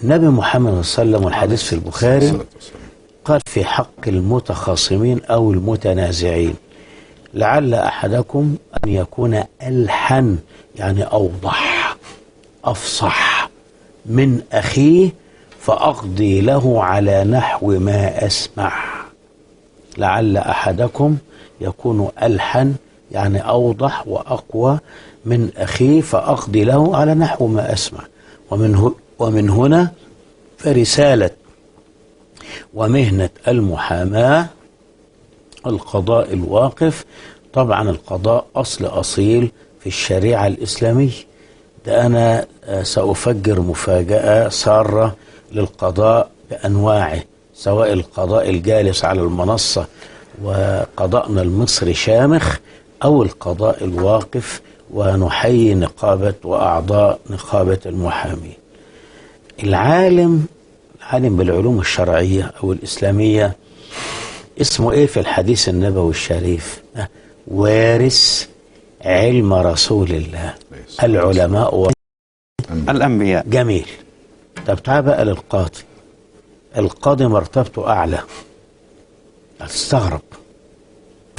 Speaker 2: النبي محمد صلى الله عليه وسلم والحديث في البخاري قال في حق المتخاصمين أو المتنازعين: لعل أحدكم أن يكون ألحن، يعني أوضح أفصح من أخيه فأقضي له على نحو ما أسمع. لعل أحدكم يكون ألحن، يعني أوضح وأقوى من أخيه فأقضي له على نحو ما أسمع. ومن هنا فرسالة ومهنة المحاماة القضاء الواقف. طبعا القضاء أصل أصيل في الشريعة الإسلامية. ده أنا سأفجر مفاجأة سارة للقضاء بأنواعه، سواء القضاء الجالس على المنصة وقضاءنا المصري شامخ، أو القضاء الواقف، ونحيي نقابة وأعضاء نقابة المحامين. العالم بالعلوم الشرعية أو الإسلامية اسمه إيه في الحديث النبوي الشريف؟ وارث علم رسول الله. العلماء
Speaker 1: الأنبياء.
Speaker 2: جميل. طب تعال بقى للقاضي. القاضي مرتبته أعلى. هتستغرب،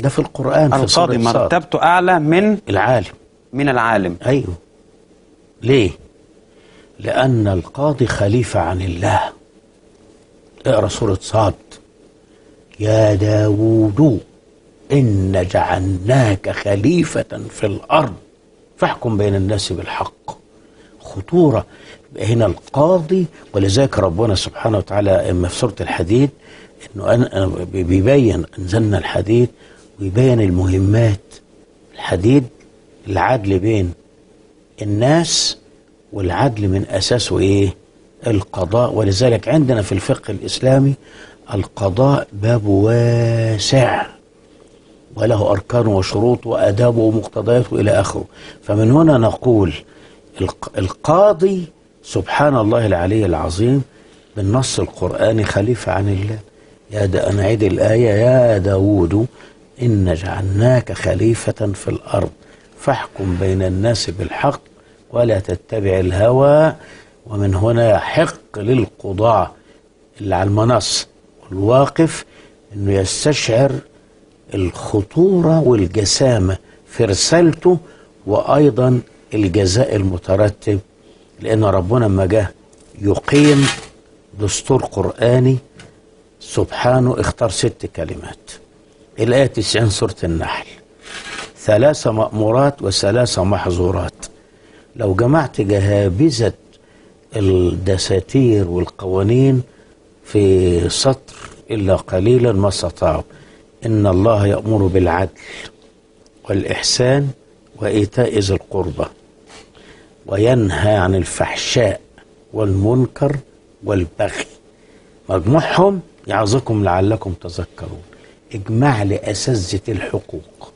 Speaker 2: ده في القرآن. في
Speaker 1: القاضي مرتبته أعلى من
Speaker 2: العالم.
Speaker 1: من العالم.
Speaker 2: أيوه. ليه؟ لأن القاضي خليفة عن الله. اقرأ سورة صاد: يا داوود إن جعلناك خليفة في الأرض فاحكم بين الناس بالحق. خطورة هنا القاضي. ولذلك ربنا سبحانه وتعالى اما في سورة الحديد انه بيبين انزلنا الحديد ويبين المهمات. الحديد العدل بين الناس، والعدل من اساسه ايه؟ القضاء. ولذلك عندنا في الفقه الاسلامي القضاء باب واسع وله أركان وشروط وآداب ومقتضيات وإلى آخره. فمن هنا نقول القاضي سبحان الله العلي العظيم بالنص القرآني خليفة عن الله. أنا عيد الآية: يا داود إن جعلناك خليفة في الأرض فاحكم بين الناس بالحق ولا تتبع الهوى. ومن هنا يحق للقضاة اللي على المنصة والواقف أنه يستشعر الخطورة والجسامة في رسالته، وأيضا الجزاء المترتب. لأن ربنا لما جه يقيم دستور قرآني سبحانه اختار 6 كلمات. الآية 90 سورة النحل: 3 مأمورات و3 محظورات. لو جمعت جهابذة الدساتير والقوانين في سطر إلا قليلا ما استطاعوا. إن الله يأمر بالعدل والإحسان وإيتاء ذي القربى وينهى عن الفحشاء والمنكر والبغي. مجموعهم يعظكم لعلكم تذكرون. اجمع لي أساتذة الحقوق،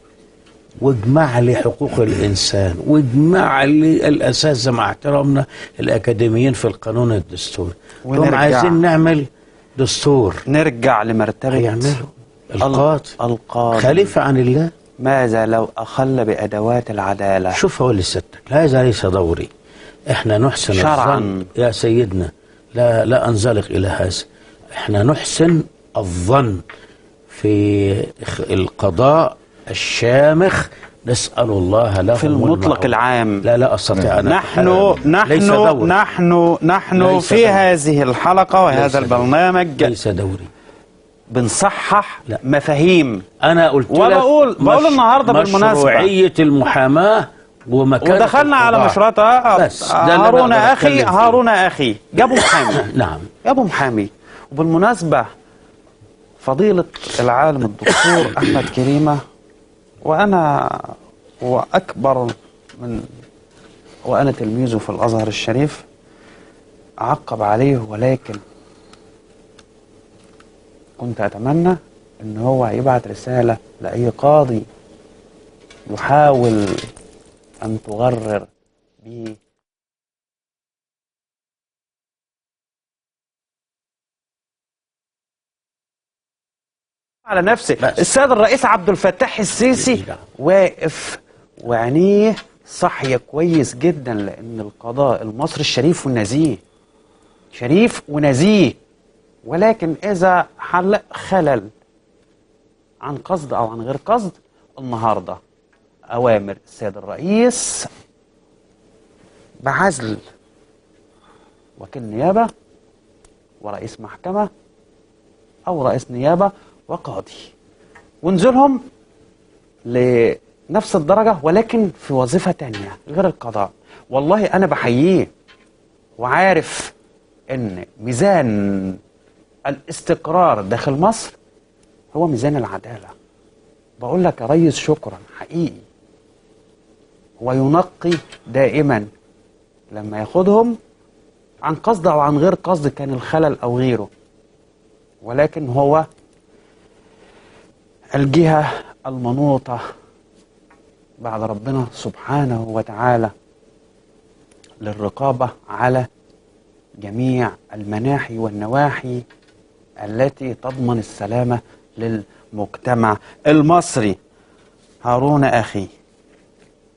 Speaker 2: واجمع لي حقوق الإنسان، واجمع لي الأساتذة مع احترامنا الأكاديميين في القانون الدستوري. هم عايزين نعمل دستور،
Speaker 1: نرجع لمرتبة
Speaker 2: يعملوا القاضي خليفة عن الله.
Speaker 1: ماذا لو أخل بأدوات العدالة؟
Speaker 2: شوف هو اللي ستك، هذا ليس دوري. احنا نحسن الظن يا سيدنا، لا أنزلق إلى هذا. احنا نحسن الظن في القضاء الشامخ، نسأل الله له
Speaker 1: في المطلق العام.
Speaker 2: لا أستطيع أن
Speaker 1: نحن في هذه الحلقة وهذا البرنامج
Speaker 2: ليس دوري،
Speaker 1: بنصحح مفاهيم.
Speaker 2: أنا قلت
Speaker 1: وبقول النهارده بالمناسبة
Speaker 2: مشروعية المحاماة
Speaker 1: ودخلنا على مشروعات هارون أخي جابوا محامي.
Speaker 2: نعم
Speaker 1: جابوا محامي. وبالمناسبة فضيلة العالم الدكتور أحمد كريمة، وأنا وأنا تلميذه في الأزهر الشريف، أعقب عليه، ولكن كنت أتمنى إن هو يبعت رسالة لأي قاضي يحاول أن تغرر به على نفسه.
Speaker 2: بس.
Speaker 1: السيد الرئيس عبد الفتاح السيسي واقف وعينيه صحية كويس جدا، لأن القضاء المصري الشريف والنزيه، شريف ونزيه، ولكن إذا حل خلل عن قصد أو عن غير قصد، النهاردة أوامر السيد الرئيس بعزل وكيل نيابة ورئيس محكمة أو رئيس نيابة وقاضي، ونزلهم لنفس الدرجة ولكن في وظيفة تانية غير القضاء. والله أنا بحييه وعارف إن ميزان الاستقرار داخل مصر هو ميزان العدالة. بقول لك يا ريس شكرا حقيقي. وينقي دائما لما ياخدهم عن قصد أو عن غير قصد، كان الخلل أو غيره، ولكن هو الجهة المنوطة بعد ربنا سبحانه وتعالى للرقابة على جميع المناحي والنواحي التي تضمن السلامة للمجتمع المصري. هارون أخي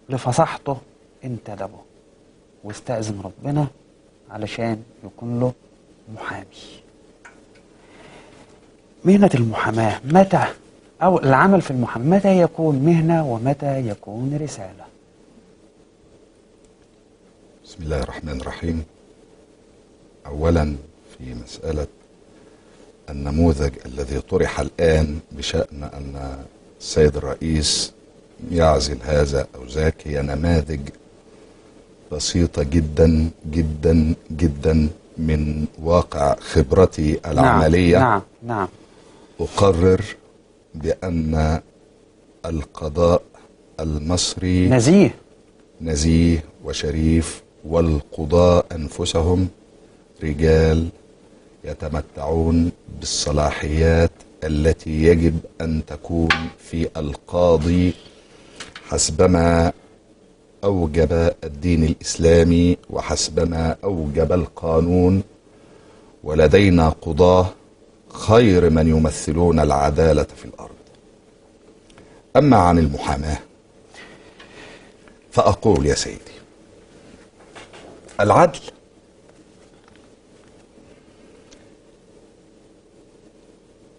Speaker 1: لفصحته انتدبه واستأذن ربنا علشان يكون له محامي. مهنة المحاماة متى، أو العمل في المحاماة متى يكون مهنة ومتى يكون رسالة؟
Speaker 3: بسم الله الرحمن الرحيم. أولا في مسألة النموذج الذي طرح الآن بشأن أن السيد الرئيس يعزل هذا أو ذاك، هي نماذج بسيطة جدا جدا جدا من واقع خبرتي العملية.
Speaker 1: نعم.
Speaker 3: أقرر بأن القضاء المصري نزيه وشريف، والقضاة أنفسهم رجال يتمتعون بالصلاحيات التي يجب أن تكون في القاضي حسبما أوجب الدين الإسلامي وحسبما أوجب القانون. ولدينا قضاة خير من يمثلون العدالة في الأرض. أما عن المحاماة فأقول يا سيدي، العدل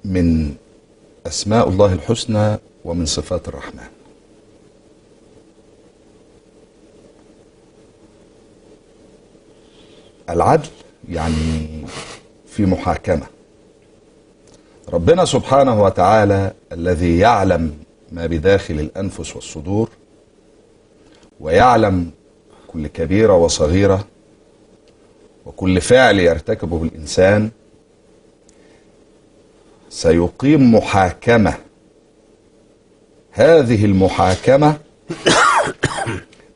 Speaker 3: من أسماء الله الحسنى ومن صفات الرحمن. العدل يعني في محاكمة ربنا سبحانه وتعالى الذي يعلم ما بداخل الأنفس والصدور، ويعلم كل كبيرة وصغيرة وكل فعل يرتكبه الإنسان، سيقيم محاكمة. هذه المحاكمة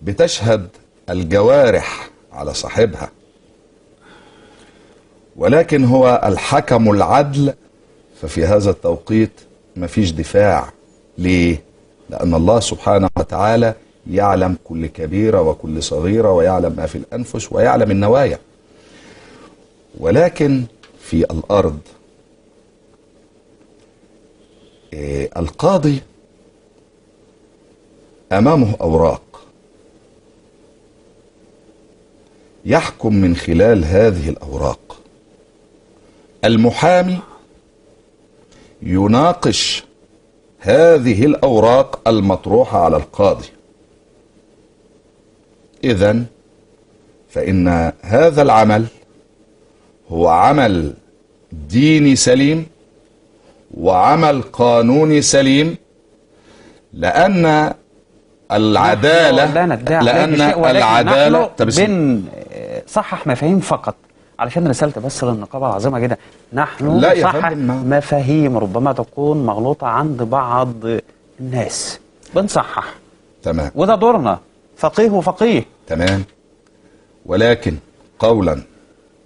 Speaker 3: بتشهد الجوارح على صاحبها، ولكن هو الحكم العدل. ففي هذا التوقيت مفيش دفاع. ليه؟ لأن الله سبحانه وتعالى يعلم كل كبيرة وكل صغيرة، ويعلم ما في الأنفس، ويعلم النوايا. ولكن في الأرض القاضي أمامه أوراق يحكم من خلال هذه الأوراق. المحامي يناقش هذه الأوراق المطروحة على القاضي. إذن فإن هذا العمل هو عمل ديني سليم وعمل قانوني سليم، لأن العدالة
Speaker 1: صحح مفاهيم فقط علشان رسالة بس للنقابة عظيمة جدا. نحن نصحح مفاهيم ربما تكون مغلوطة عند بعض الناس، بنصحح.
Speaker 3: تمام.
Speaker 1: وده دورنا، فقيه وفقيه.
Speaker 3: تمام. ولكن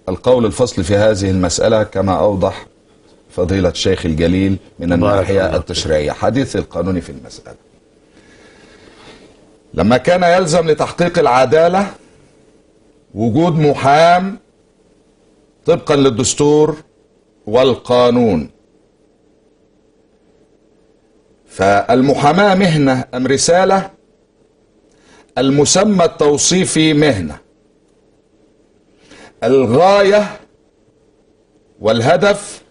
Speaker 3: القول الفصل في هذه المسألة كما أوضح فضيلة الشيخ الجليل من الناحية التشريعية، حديث القانوني في المسألة. لما كان يلزم لتحقيق العدالة وجود محام طبقا للدستور والقانون. فالمحاماة مهنة أم رسالة؟ المسمى التوصيفي مهنة. الغاية والهدف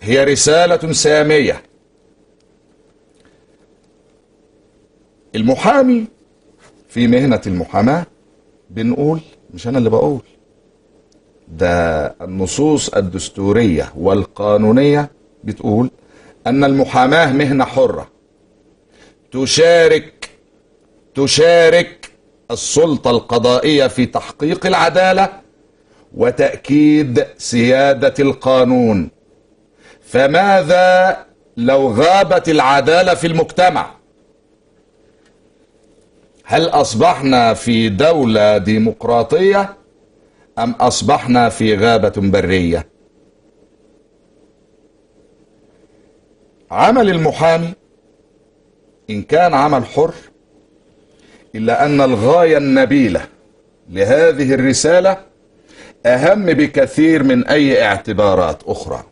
Speaker 3: هي رسالة سامية. المحامي في مهنة المحاماة بنقول، مش أنا اللي بقول، ده النصوص الدستورية والقانونية بتقول أن المحاماة مهنة حرة تشارك السلطة القضائية في تحقيق العدالة وتأكيد سيادة القانون. فماذا لو غابت العدالة في المجتمع؟ هل أصبحنا في دولة ديمقراطية أم أصبحنا في غابة برية؟ عمل المحامي إن كان عمل حر، إلا أن الغاية النبيلة لهذه الرسالة أهم بكثير من أي اعتبارات أخرى.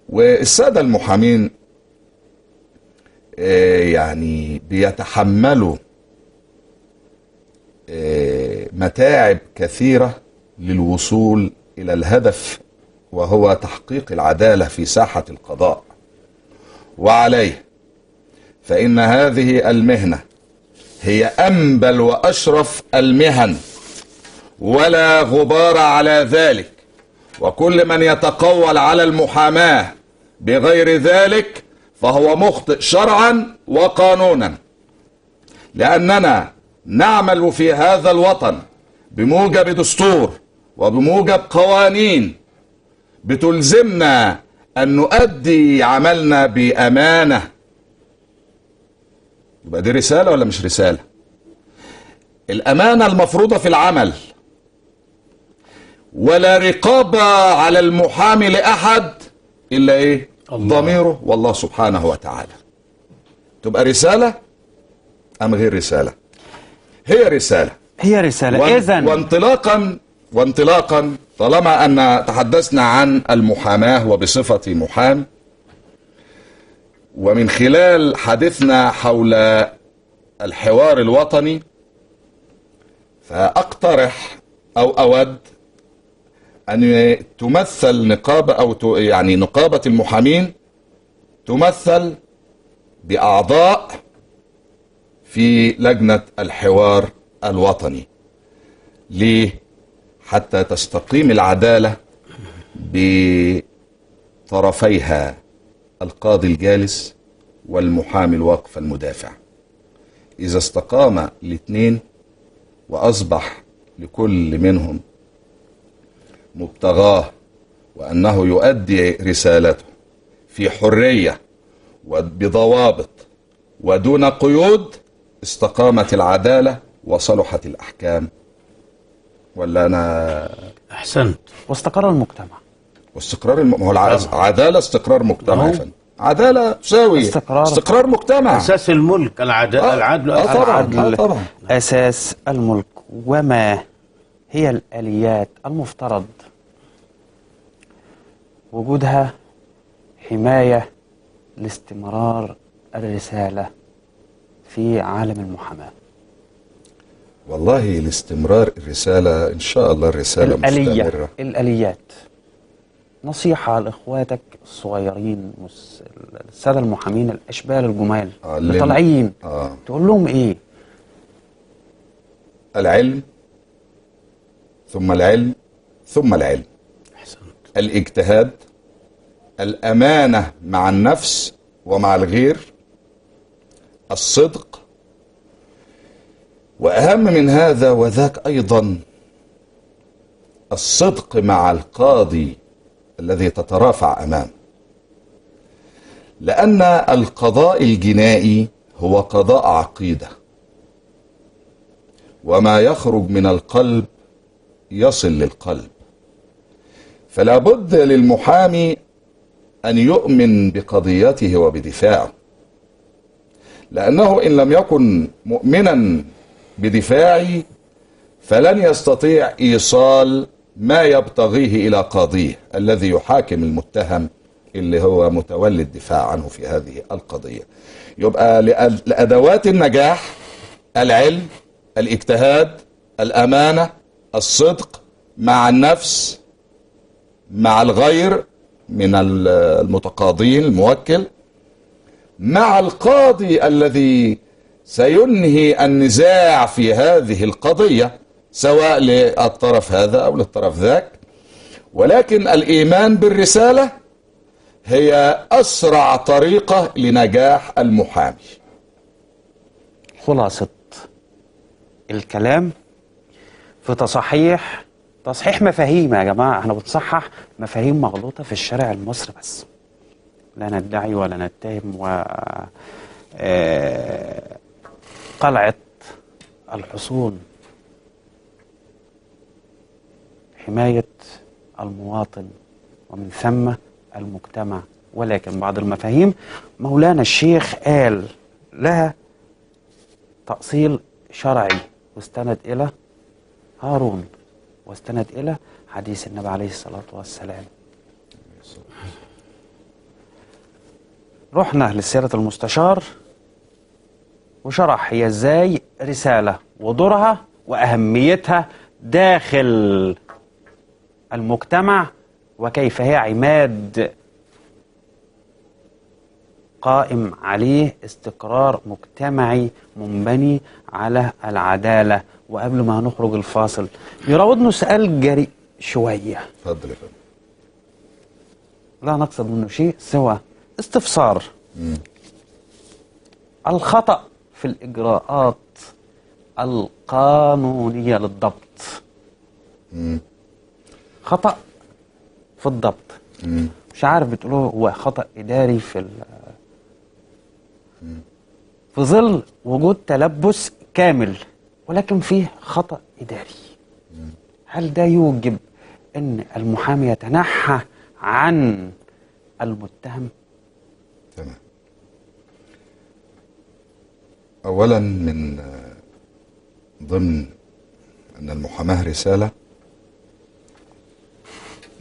Speaker 3: والسادة المحامين يعني بيتحملوا متاعب كثيرة للوصول إلى الهدف، وهو تحقيق العدالة في ساحة القضاء. وعليه فإن هذه المهنة هي أنبل وأشرف المهن ولا غبار على ذلك، وكل من يتقول على المحاماة بغير ذلك فهو مخطئ شرعا وقانونا، لأننا نعمل في هذا الوطن بموجب دستور وبموجب قوانين بتلزمنا أن نؤدي عملنا بأمانة. يبقى دي رسالة ولا مش رسالة؟ الأمانة المفروضة في العمل، ولا رقابة على المحامي لأحد إلا إيه؟ ضميره والله سبحانه وتعالى. تبقى رسالة أم غير رسالة؟ هي رسالة.
Speaker 1: هي رسالة. إذن
Speaker 3: وانطلاقا طالما أن تحدثنا عن المحاماة وبصفة محامي، ومن خلال حديثنا حول الحوار الوطني، فأقترح أو أود أن تمثل نقابة يعني نقابة المحامين تمثل بأعضاء في لجنة الحوار الوطني. ليه؟ حتى تستقيم العدالة بطرفيها، القاضي الجالس والمحامي الواقف المدافع. إذا استقام الاثنين وأصبح لكل منهم مبتغاه وأنه يؤدي رسالته في حرية وبضوابط ودون قيود، استقامت العدالة وصلحت الأحكام. ولا أنا
Speaker 2: أحسنت.
Speaker 1: واستقر المجتمع.
Speaker 3: واستقرار هو العدالة استقرار مجتمع يا فندم. عدالة تساوي استقرار مجتمع.
Speaker 2: أساس الملك العدل.
Speaker 3: طبعا.
Speaker 1: أساس الملك. وما هي الآليات المفترض وجودها حماية لاستمرار الرسالة في عالم المحاماة؟
Speaker 3: والله لاستمرار الرسالة إن شاء الله الرسالة مستمرة.
Speaker 1: الآليات، نصيحة لإخواتك الصغيرين السادة المحامين الأشبال الجمال اللي طالعين، تقول لهم إيه؟
Speaker 3: العلم ثم العلم ثم العلم.
Speaker 2: أحسنت.
Speaker 3: الاجتهاد، الأمانة مع النفس ومع الغير، الصدق، وأهم من هذا وذاك أيضا الصدق مع القاضي الذي تترافع أمامه. لأن القضاء الجنائي هو قضاء عقيدة، وما يخرج من القلب يصل للقلب. فلا بد للمحامي أن يؤمن بقضيته وبدفاعه، لأنه إن لم يكن مؤمنا بدفاعي فلن يستطيع إيصال ما يبتغيه إلى قاضيه الذي يحاكم المتهم اللي هو متولي الدفاع عنه في هذه القضية. يبقى لأدوات النجاح العلم، الاجتهاد، الأمانة، الصدق مع النفس، مع الغير من المتقاضين الموكل، مع القاضي الذي سينهي النزاع في هذه القضية سواء للطرف هذا أو للطرف ذاك. ولكن الإيمان بالرسالة هي أسرع طريقة لنجاح المحامي.
Speaker 1: خلاصة الكلام في تصحيح مفاهيم يا جماعة. احنا بنصحح مفاهيم مغلوطة في الشارع المصري بس، لا ندعي ولا نتهم. قلعة الحصون، حماية المواطن ومن ثم المجتمع. ولكن بعض المفاهيم مولانا الشيخ قال لها تأصيل شرعي، واستند إلى هارون، واستند إلى حديث النبي عليه الصلاة والسلام. رحنا لسيرة المستشار وشرح هي ازاي رسالة ودورها وأهميتها داخل المجتمع، وكيف هي عماد قائم عليه استقرار مجتمعي منبني على العدالة. وقبل ما نخرج الفاصل يراودنا سؤال جريء شوية،
Speaker 3: اتفضل يا فندم.
Speaker 1: لا نقصد منه شيء سوى استفسار. الخطأ في الإجراءات القانونية للضبط، خطأ في الضبط، مش عارف بتقوله هو خطأ إداري في ظل وجود تلبس كامل، ولكن فيه خطأ إداري. هل ده يوجب أن المحامي يتنحى عن المتهم؟
Speaker 3: تمام. أولا من ضمن أن المحاماة رسالة،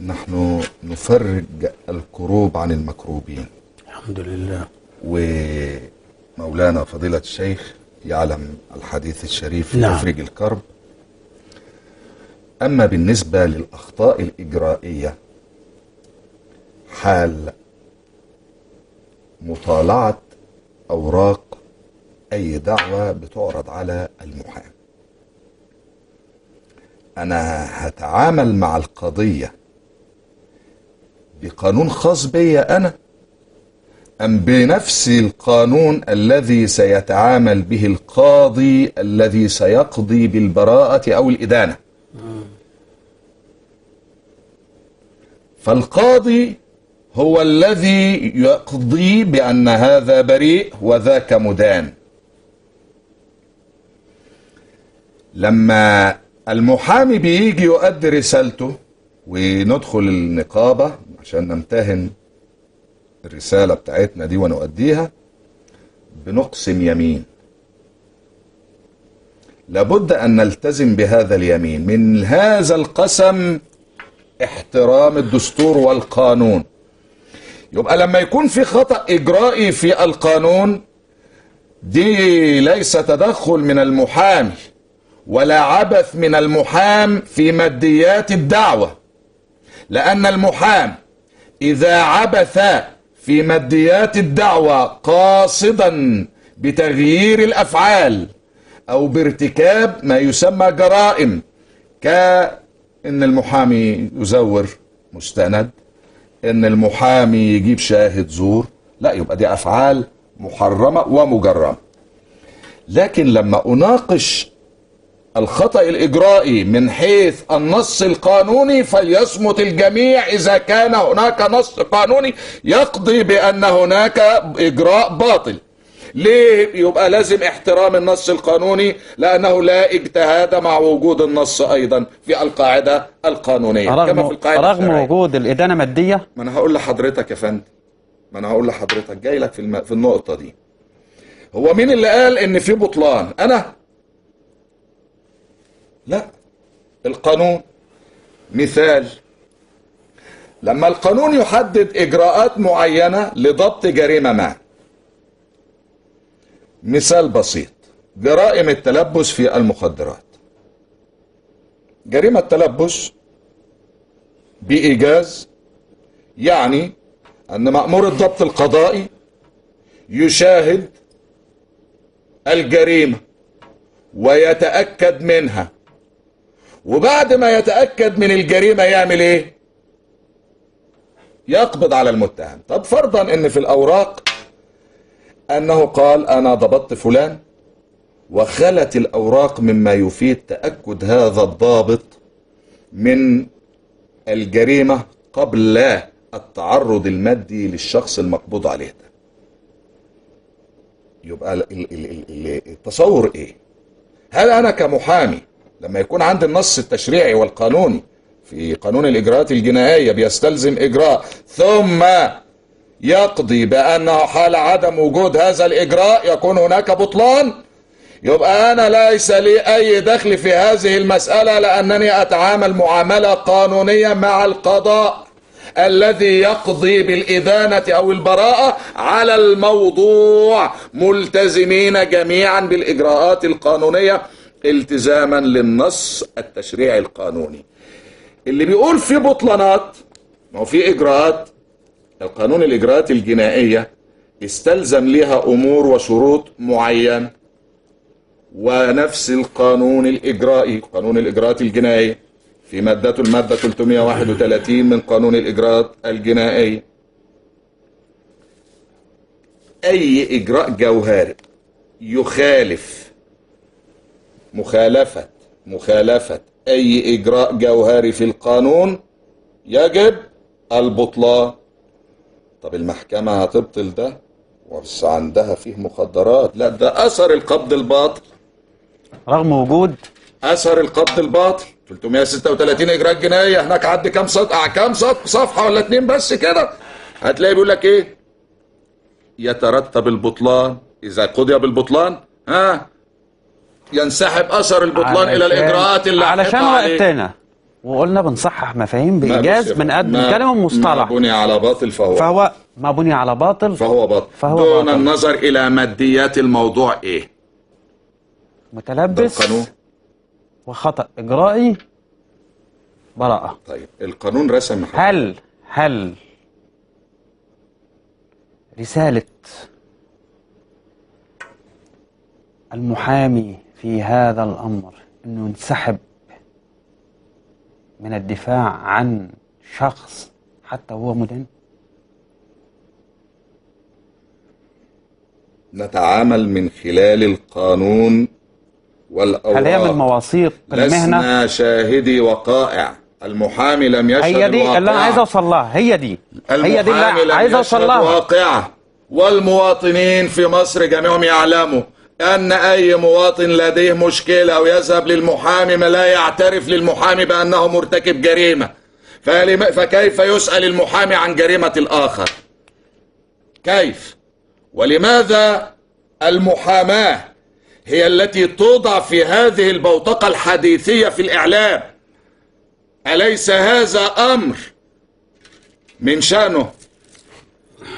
Speaker 3: نحن نفرج الكروب عن المكروبين.
Speaker 2: الحمد لله.
Speaker 3: ومولانا فضيلة الشيخ يعلم الحديث الشريف في
Speaker 2: نعم.
Speaker 3: تفريج الكرب. أما بالنسبة للأخطاء الإجرائية، حال مطالعة أوراق أي دعوة بتعرض على المحامي، أنا هتعامل مع القضية بقانون خاص بي أنا، أم بنفس القانون الذي سيتعامل به القاضي الذي سيقضي بالبراءة أو الإدانة؟ فالقاضي هو الذي يقضي بأن هذا بريء وذاك مدان. لما المحامي بيجي يؤدي رسالته وندخل النقابة عشان نمتهن الرسالة بتاعتنا دي ونؤديها، بنقسم يمين، لابد أن نلتزم بهذا اليمين. من هذا القسم احترام الدستور والقانون. يبقى لما يكون في خطأ إجرائي في القانون، دي ليس تدخل من المحامي ولا عبث من المحام في ماديات الدعوة، لأن المحام إذا عبث في ماديات الدعوة قاصدا بتغيير الأفعال أو بارتكاب ما يسمى جرائم، كأن المحامي يزور مستند، إن المحامي يجيب شاهد زور، لا، يبقى دي أفعال محرمة ومجرمة. لكن لما أناقش الخطأ الإجرائي من حيث النص القانوني، فليصمت الجميع إذا كان هناك نص قانوني يقضي بأن هناك إجراء باطل. ليه؟ يبقى لازم احترام النص القانوني، لأنه لا اجتهاد مع وجود النص أيضا في القاعدة القانونية كما في القاعدة
Speaker 1: رغم الشرعية. وجود الإدانة مادية.
Speaker 3: ما أنا هقول لحضرتك يا فندم، ما أنا هقول لحضرتك، جاي لك في النقطة دي. هو مين اللي قال ان في بطلان؟ انا؟ لا، القانون. مثال، لما القانون يحدد اجراءات معينة لضبط جريمة ما، مثال بسيط، جرائم التلبس في المخدرات. جريمة تلبس بإيجاز يعني أن مأمور الضبط القضائي يشاهد الجريمة ويتأكد منها، وبعد ما يتأكد من الجريمة يعمل ايه؟ يقبض على المتهم. طب فرضا ان في الأوراق أنه قال أنا ضبطت فلان، وخلت الأوراق مما يفيد تأكد هذا الضابط من الجريمة قبل التعرض المادي للشخص المقبوض عليه ده. يبقى التصور ايه؟ هل انا كمحامي لما يكون عندي النص التشريعي والقانوني في قانون الإجراءات الجنائية بيستلزم إجراء ثم يقضي بأنه حال عدم وجود هذا الإجراء يكون هناك بطلان، يبقى أنا ليس لي أي دخل في هذه المسألة، لأنني أتعامل معاملة قانونية مع القضاء الذي يقضي بالإدانة أو البراءة على الموضوع، ملتزمين جميعا بالإجراءات القانونية التزاما للنص التشريعي القانوني. اللي بيقول في بطلانات، ما هو في إجراءات القانون الإجراءات الجنائية استلزم لها أمور وشروط معينة، ونفس القانون الإجرائي قانون الإجراءات الجنائية في مادته المادة 331 من قانون الإجراءات الجنائية، أي إجراء جوهري يخالف مخالفة أي إجراء جوهري في القانون يجب البطلان. طب المحكمة هتبطل ده بس عندها فيه مخدرات؟ لا، ده أثر القبض الباطل،
Speaker 1: رغم وجود
Speaker 3: أثر القبض الباطل. 336 إجراءات جنائية، هناك عدي كام سطر، كام صفحة ولا 2 بس كده، هتلاقي بيقول لك إيه؟ يترتب البطلان إذا قضي بالبطلان ينسحب أثر البطلان إلى الإجراءات اللي
Speaker 1: علشان وقتنا، وقلنا بنصحح مفاهيم بإيجاز بنقدم كلمة مصطلح.
Speaker 3: ما بني على باطل فهو
Speaker 1: ما بني على باطل
Speaker 3: فهو باطل دون النظر إلى ماديات الموضوع إيه؟
Speaker 1: متلبس
Speaker 3: بالقانون
Speaker 1: وخطأ إجرائي براءة.
Speaker 3: طيب القانون رسم
Speaker 1: هل رسالة المحامي في هذا الأمر أنه ينسحب من الدفاع عن شخص حتى هو مدان؟
Speaker 3: نتعامل من خلال القانون والأوراق.
Speaker 1: هل هي من مواثيق المهنة؟
Speaker 3: لسنا شاهدي وقائع، المحامي لم يشهد
Speaker 1: هي دي
Speaker 3: الواقعة.
Speaker 1: اللي أنا عايز أوصل لها، هي دي
Speaker 3: المحامي
Speaker 1: اللي عايز أوصل لها.
Speaker 3: واقعة، والمواطنين في مصر جميعهم يعلموا أن أي مواطن لديه مشكلة ويذهب للمحامي ما لا يعترف للمحامي بأنه مرتكب جريمة، فكيف يسأل المحامي عن جريمة الآخر؟ كيف؟ ولماذا المحاماة هي التي توضع في هذه البوتقة الحديثية في الإعلام؟ أليس هذا أمر من شأنه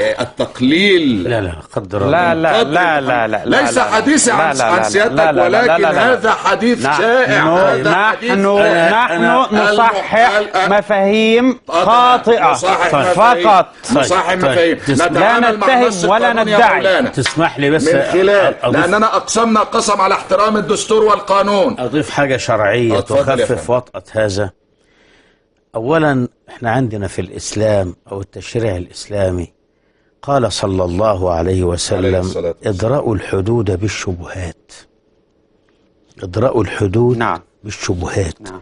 Speaker 3: التقليل؟
Speaker 2: لا قدر الله.
Speaker 1: لا
Speaker 3: ليس حديث عن سيادتك، ولكن هذا حديث شائع.
Speaker 1: نحن نصحح مفاهيم خاطئة فقط،
Speaker 3: نصحح مفاهيم،
Speaker 1: لا نتهم ولا ندعي.
Speaker 2: تسمح لي بس
Speaker 3: من خلال لأننا أقسمنا قسم على احترام الدستور والقانون.
Speaker 2: أضيف حاجة شرعية تخفف وطأة هذا. أولا احنا عندنا في الإسلام أو التشريع الإسلامي قال صلى الله عليه وسلم ادرأوا الحدود بالشبهات، ادرأوا الحدود
Speaker 1: نعم.
Speaker 2: بالشبهات.
Speaker 1: نعم.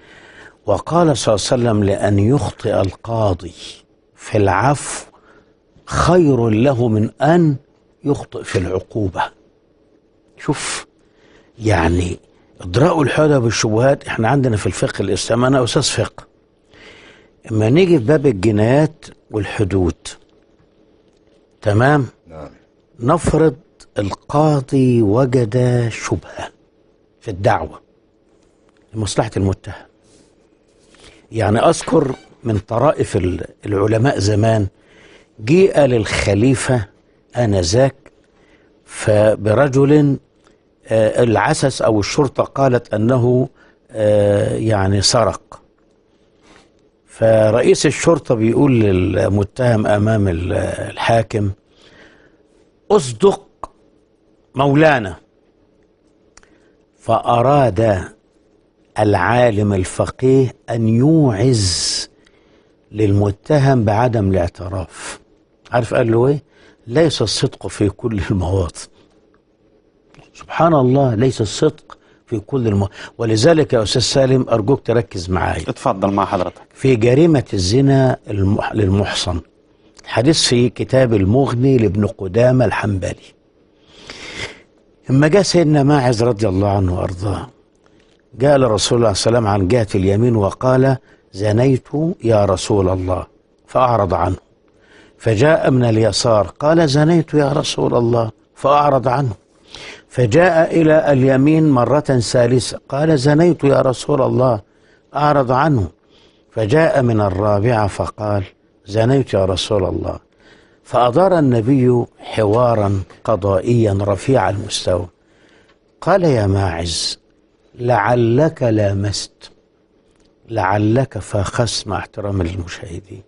Speaker 2: وقال صلى الله عليه وسلم لأن يخطئ القاضي في العفو خير له من أن يخطئ في العقوبة. شوف يعني ادرأوا الحدود بالشبهات. احنا عندنا في الفقه الإسلامي، أنا أستاذ فقه، اما نيجي في باب الجنايات والحدود، تمام،
Speaker 3: نعم.
Speaker 2: نفرض القاضي وجد شبهة في الدعوة لمصلحة المتهم. يعني أذكر من طرائف العلماء زمان، جيء للخليفة آنذاك فبرجل العسس أو الشرطة قالت أنه يعني سرق، فرئيس الشرطة بيقول للمتهم أمام الحاكم: أصدق مولانا. فأراد العالم الفقيه أن يوعز للمتهم بعدم الاعتراف. عارف قال له ايه؟ ليس الصدق في كل المواطن. سبحان الله، ليس الصدق في كل المواطن. ولذلك يا أستاذ سالم أرجوك تركز معايا.
Speaker 1: اتفضل مع حضرتك.
Speaker 2: في جريمة الزنا للمحصن، الحديث في كتاب المغني لابن قدامة الحنبلي، لما جاء سيدنا ماعز رضي الله عنه وأرضاه جاء لرسول الله صلى الله عليه وسلم عن جهة اليمين وقال: زنيت يا رسول الله، فأعرض عنه. فجاء من اليسار قال: زنيت يا رسول الله، فأعرض عنه. فجاء إلى اليمين مرة ثالثة قال: زنيت يا رسول الله، أعرض عنه. فجاء من الرابعة فقال: زنيت يا رسول الله. فأدار النبي حوارا قضائيا رفيع المستوى. قال: يا ماعز، لعلك لامست، لعلك فاخست، مع احترام للمشاهدين،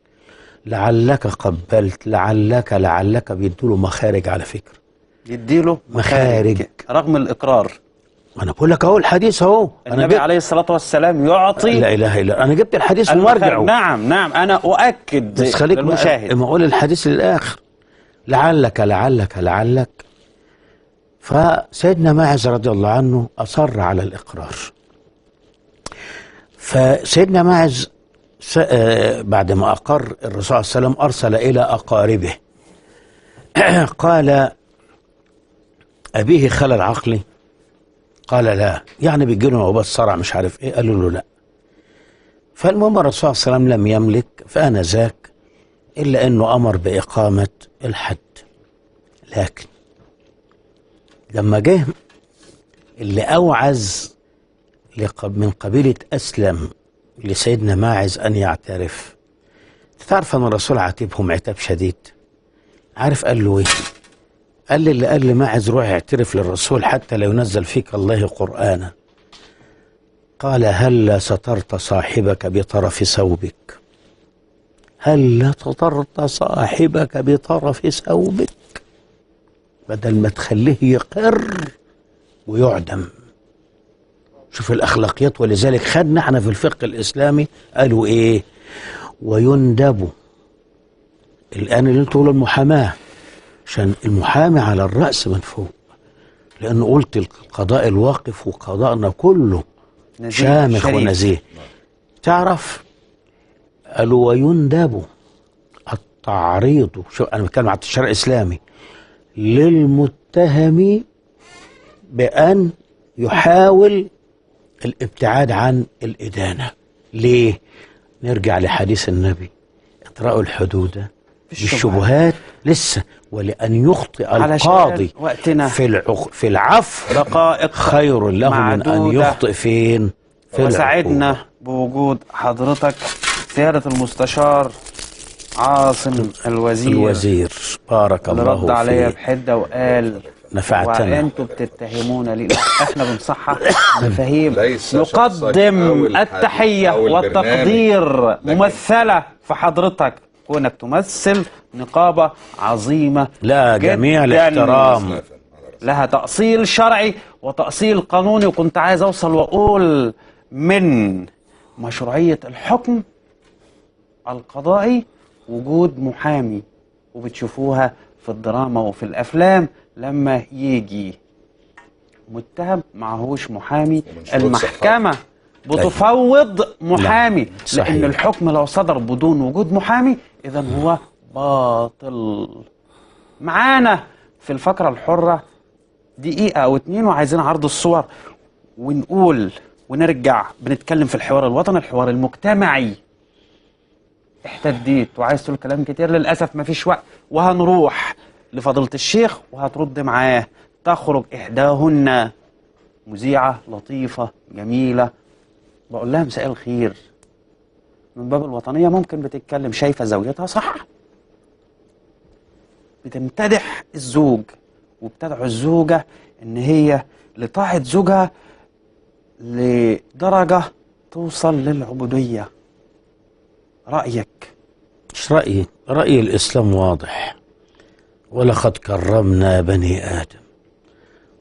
Speaker 2: لعلك قبلت، لعلك بيدوله مخارج على فكرة،
Speaker 1: يديله
Speaker 2: مخارج
Speaker 1: رغم الإقرار.
Speaker 2: أنا بقول لك أهو الحديث أهو.
Speaker 1: النبي عليه الصلاة والسلام يعطي.
Speaker 2: لا إله إلا، أنا جبت الحديث ومرجعه.
Speaker 1: نعم نعم، أنا أؤكد
Speaker 2: بس خليك
Speaker 1: للمشاهد.
Speaker 2: ما أقول الحديث للآخر. لعلك. فسيدنا ماعز رضي الله عنه أصر على الإقرار. فسيدنا ماعز بعد ما أقر، الرسول صلى الله عليه وسلم أرسل إلى أقاربه قال: أبيه خلل عقلي؟ قال: لا. يعني بيجي له نوبات صرع مش عارف إيه. قالوا له: لا. فالمهم الرسول صلى الله عليه وسلم لم يملك فآنذاك إلا أنه أمر بإقامة الحد. لكن لما جه اللي أوعز من قبيلة أسلم لسيدنا ماعز أن يعترف، تعرف أن الرسول عاتبهم عتاب شديد. عارف قال له إيه؟ قال لي اللي قال لي ماعز روح اعترف للرسول حتى لا ينزل فيك الله قرآنا. قال: هل سترت صاحبك بطرف ثوبك؟ هل سترت صاحبك بطرف ثوبك؟ بدل ما تخليه يقر ويعدم. شوف الأخلاقيات. ولذلك خدنا احنا في الفقه الإسلامي قالوا إيه؟ ويندب. الآن اللي انتوا تقولوا المحاماة، عشان المحامي على الرأس من فوق، لأنه قلت القضاء الواقف وقضاءنا كله شامخ ونزيه. تعرف قالوا ويندب التعريض. شوف أنا بتكلم على الشرع الإسلامي، للمتهم بأن يحاول الابتعاد عن الإدانة. ليه؟ نرجع لحديث النبي: اطرأوا الحدود بالشبهات. لسه ولأن يخطئ القاضي في العفو
Speaker 1: دقائق
Speaker 2: خير له من أن يخطئ فين؟ في
Speaker 1: وسعدنا بوجود حضرتك سيادة المستشار عاصم الوزير
Speaker 2: بارك الله فيك.
Speaker 1: رد عليا بحدة وقال:
Speaker 2: نفعتنا.
Speaker 1: وانتم بتتهمونا ليه؟ احنا بنصحح مفاهيم. نقدم التحية والتقدير ممثلة في حضرتك، كونك تمثل نقابة عظيمة.
Speaker 2: لا، جميع الاحترام،
Speaker 1: لها تأصيل شرعي وتأصيل قانوني. وكنت عايز أوصل وأقول من مشروعية الحكم القضائي وجود محامي، وبتشوفوها في الدراما وفي الأفلام لما يجي متهم معهوش محامي المحكمة بتفوض محامي.
Speaker 2: صحيح.
Speaker 1: لأن الحكم لو صدر بدون وجود محامي إذن هو باطل. معانا في الفقرة الحرة دقيقة أو اتنين وعايزين عرض الصور ونقول ونرجع بنتكلم في الحوار الوطني، الحوار المجتمعي. احتديت وعايز تقول كلام كتير، للأسف مفيش وقت، وهنروح لفضيلة الشيخ وهترد معاه. تخرج إحداهن مذيعة لطيفة جميلة، بقول لها مساء الخير، من باب الوطنية ممكن بتتكلم، شايفة زوجتها صح، بتمتدح الزوج وبتدعو الزوجة إن هي لطاعة زوجها لدرجة توصل للعبودية. رأيك؟
Speaker 2: مش رأيي، رأي الإسلام واضح. ولقد كرمنا بني آدم،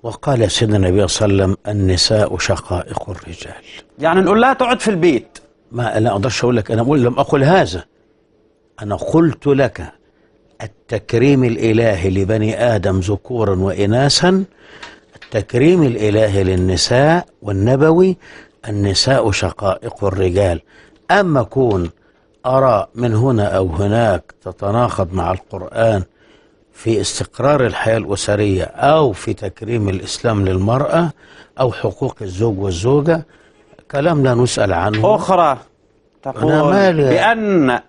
Speaker 2: وقال سيدنا النبي صلى الله عليه وسلم النساء شقائق الرجال.
Speaker 1: يعني نقول لها تقعد في البيت؟
Speaker 2: ما أنا أقدرش أقول لك، أنا أقول لم أقل هذا، أنا قلت لك التكريم الإلهي لبني آدم ذكورا وإناثا، التكريم الإلهي للنساء والنبوي النساء شقائق الرجال. أما كون آراء من هنا أو هناك تتناقض مع القرآن في استقرار الحياة الأسرية أو في تكريم الإسلام للمرأة أو حقوق الزوج والزوجة، كلام لا نسأل عنه.
Speaker 1: أخرى تقول بأن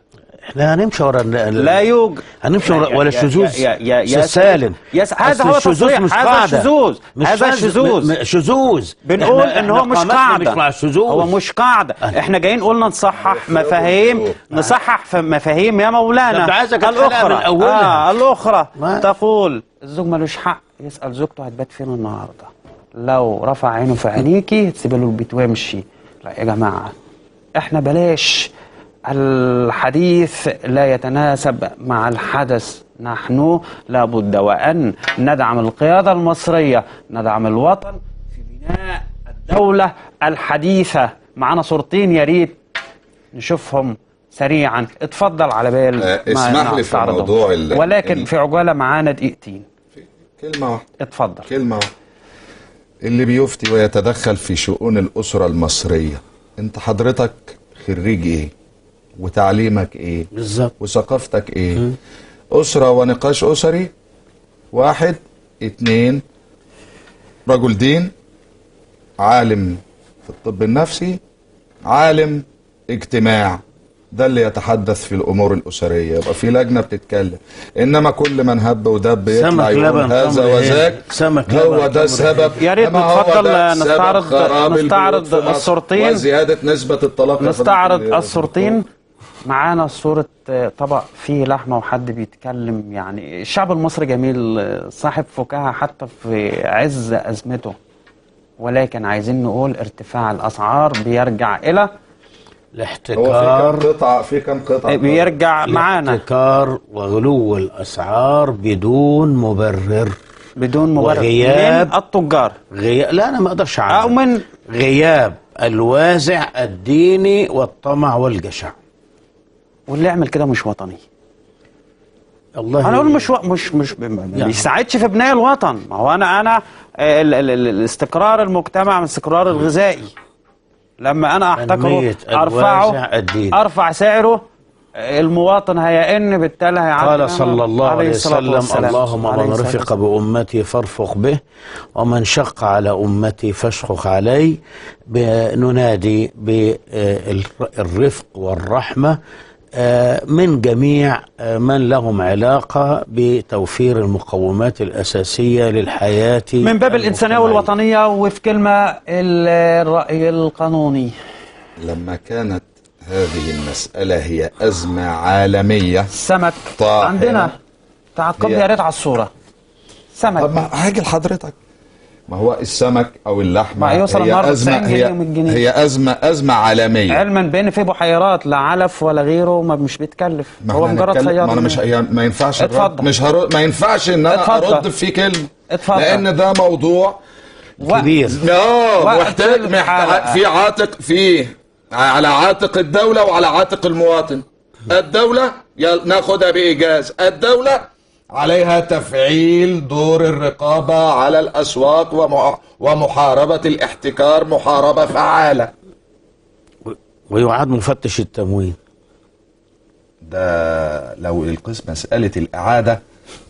Speaker 2: احنا هنمشي ورا
Speaker 1: لا يوجد،
Speaker 2: هنمشي ولا الشذوذ
Speaker 1: يا
Speaker 2: سالم.
Speaker 1: هذا هو تصريح، هذا شذوذ، هذا شذوذ.
Speaker 2: شذوذ
Speaker 1: بنقول ان هو مش قاعده، هو مش قاعده. احنا جايين قلنا نصحح مفاهيم، نصحح في مفاهيم يا مولانا. الأخرى الأخرى تقول الزوج ملوش حق يسأل زوجته هتبات فين النهارده، لو رفع عينه في عينيكي تسيب له البيت ويمشي. لا يا جماعه، احنا بلاش الحديث لا يتناسب مع الحدث. نحن لابد وأن ندعم القيادة المصرية، ندعم الوطن في بناء الدولة الحديثة. معنا صورتين يا ريت نشوفهم سريعا. اتفضل على بال
Speaker 3: اسمح لي في موضوع
Speaker 1: ولكن في عجالة معانا دقيقتين.
Speaker 3: كلمة واحدة.
Speaker 1: اتفضل.
Speaker 3: كلمة واحدة. اللي بيفتي ويتدخل في شؤون الأسرة المصرية، انت حضرتك خريج ايه وتعليمك ايه
Speaker 2: بالظبط
Speaker 3: وثقافتك ايه؟ أسرة ونقاش أسري، 1 2 رجل دين، عالم في الطب النفسي، عالم اجتماع، ده اللي يتحدث في الأمور الأسرية، يبقى في لجنة بتتكلم. إنما كل من هب ودب يطلع يقول هذا وذاك، هو ده السبب.
Speaker 1: يا ريت نتفضل نستعرض الصورتين
Speaker 3: وزيادة نسبة الطلاق.
Speaker 1: نستعرض الصورتين. معانا صورة طبق فيه لحمة وحد بيتكلم. يعني الشعب المصري جميل، صاحب فكاهة حتى في عز أزمته، ولكن عايزين نقول ارتفاع الأسعار بيرجع إلى
Speaker 2: الاحتكار.
Speaker 3: في كم قطعة
Speaker 1: بيرجع معانا
Speaker 2: الاحتكار وغلو الأسعار بدون مبرر،
Speaker 1: وغياب من التجار.
Speaker 2: لا أنا ما أقدرش
Speaker 1: أو من
Speaker 2: غياب الوازع الديني والطمع والجشع.
Speaker 1: واللي يعمل كده مش وطني.
Speaker 2: الله
Speaker 1: انا اقول مش بيساعدش في بناء الوطن. ما هو انا الاستقرار المجتمع من الاستقرار الغذائي. لما انا احتكره ارفع سعره، المواطن هيئن، بالتالي هيعاني.
Speaker 2: قال صلى الله عليه وسلم اللهم من رفق بأمتي فارفق به، ومن شق على أمتي فاشقق عليه. ننادي بالرفق والرحمة من جميع من لهم علاقة بتوفير المقومات الأساسية للحياة
Speaker 1: من باب الإنسانية والوطنية. وفي كلمة الرأي القانوني،
Speaker 3: لما كانت هذه المسألة هي أزمة عالمية،
Speaker 1: السمك عندنا تعقب يا ريت على الصورة. سمك.
Speaker 3: طب ما هاجي لحضرتك، ما هو السمك او اللحمه
Speaker 1: هي أزمة،
Speaker 3: هي أزمة عالمية،
Speaker 1: علما بان في بحيرات لا علف ولا غيره مش بيتكلف، هو مجرد خيار.
Speaker 3: ما انا مش ما ينفعش ما ينفعش ان انا ارد في كلمه، لان ده موضوع
Speaker 2: كبير
Speaker 3: محتاج في عاتق، على عاتق الدولة وعلى عاتق المواطن. الدولة ناخدها بإيجاز، الدولة عليها تفعيل دور الرقابة على الأسواق ومحاربة الاحتكار محاربة فعالة.
Speaker 2: ويعاد مفتش التموين.
Speaker 3: ده لو القسم مسألة الإعادة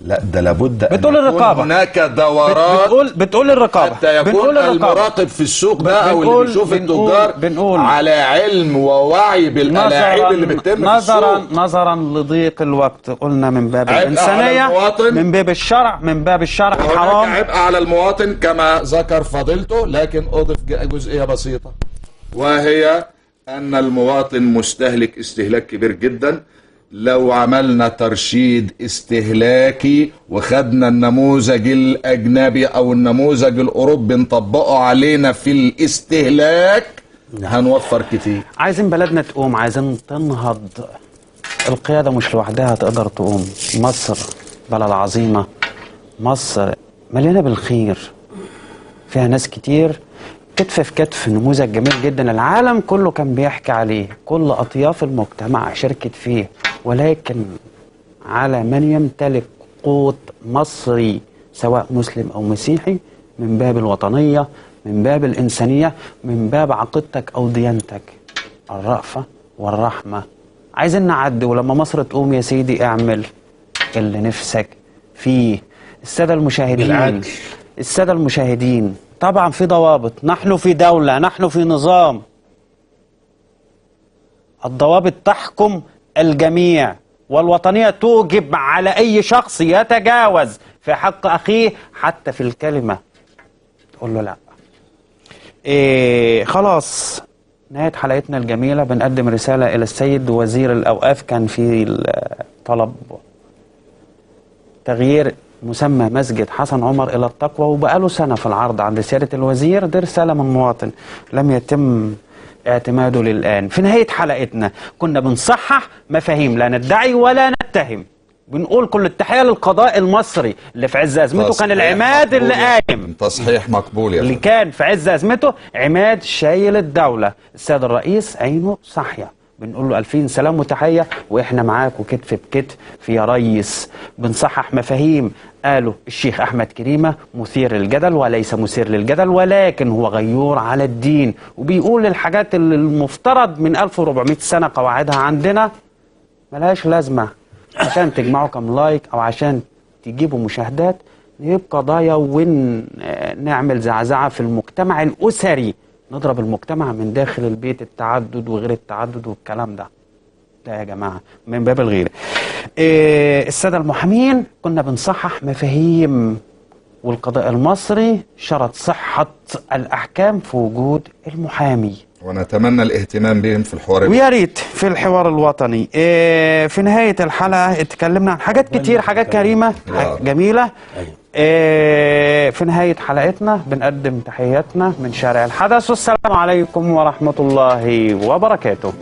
Speaker 3: لا ده لابد أن
Speaker 1: بتقول
Speaker 3: يكون
Speaker 1: الرقابة.
Speaker 3: هناك دورات
Speaker 1: بتقول الرقابة،
Speaker 3: حتى يكون المراقب في السوق بقى واللي بيشوف التجار على علم ووعي بالألاعيب اللي بتتم في السوق.
Speaker 1: نظرا لضيق الوقت قلنا من باب
Speaker 3: عبء على
Speaker 1: الإنسانية،
Speaker 3: المواطن.
Speaker 1: من باب الشرع، من باب الشرع
Speaker 3: وهناك
Speaker 1: حرام.
Speaker 3: عبء على المواطن كما ذكر فضيلته، لكن أضف جزئية بسيطة، وهي أن المواطن مستهلك استهلاك كبير جدا. لو عملنا ترشيد استهلاكي وخدنا النموذج الأجنبي أو النموذج الأوروبي نطبقه علينا في الاستهلاك هنوفر كتير.
Speaker 1: عايزين بلدنا تقوم، عايزين تنهض. القيادة مش لوحدها تقدر تقوم. مصر بلد عظيمة، مصر مليانة بالخير، فيها ناس كتير كتف في كتف، نموذج جميل جدا العالم كله كان بيحكي عليه، كل أطياف المجتمع شاركت فيه، ولكن على من يمتلك قوت مصري سواء مسلم أو مسيحي من باب الوطنية، من باب الإنسانية، من باب عقيدتك أو ديانتك، الرأفة والرحمة. عايزين نعدي، ولما مصر تقوم يا سيدي اعمل اللي نفسك فيه. السادة المشاهدين
Speaker 2: بالعدل.
Speaker 1: السادة المشاهدين، طبعا في ضوابط، نحن في دولة، نحن في نظام، الضوابط تحكم الجميع، والوطنية توجب على أي شخص يتجاوز في حق أخيه حتى في الكلمة تقول له لا. خلاص نهاية حلقتنا الجميلة. بنقدم رسالة إلى السيد وزير الأوقاف، كان في طلب تغيير مسمى مسجد حسن عمر إلى التقوى، وبقاله سنة في العرض عند سيادة الوزير. دي رسالة من مواطن لم يتم اعتماده للآن. في نهاية حلقتنا كنا بنصحح مفاهيم، لا ندعي ولا نتهم. بنقول كل التحية للقضاء المصري اللي في عز أزمته كان العماد اللي قايم،
Speaker 3: تصحيح مقبول يا
Speaker 1: اللي
Speaker 3: فندم.
Speaker 1: كان في عز أزمته عماد شايل الدولة. السيد الرئيس عينه صاحية، بنقول له ألفين سلام وتحية، وإحنا معاك وكتف بكتف في يا ريس. بنصحح مفاهيم قالوا الشيخ أحمد كريمة مثير للجدل وليس مثير للجدل، ولكن هو غيور على الدين، وبيقول الحاجات اللي المفترض من 1400 سنة قواعدها عندنا ملهاش لازمة عشان تجمعوا كم لايك أو عشان تجيبوا مشاهدات. نجيب قضايا ونعمل زعزعة في المجتمع الأسري، نضرب المجتمع من داخل البيت، التعدد وغير التعدد والكلام ده يا جماعة من باب الغيرة. السادة المحامين كنا بنصحح مفاهيم، والقضاء المصري شرط صحة الأحكام في وجود المحامي،
Speaker 3: ونتمنى الاهتمام بهم في الحوار
Speaker 1: ويا ريت في الحوار الوطني. في نهاية الحلقة اتكلمنا عن حاجات كتير، حاجات كريمة جميلة. في نهاية حلقتنا بنقدم تحياتنا من شارع الحدث، والسلام عليكم ورحمة الله وبركاته.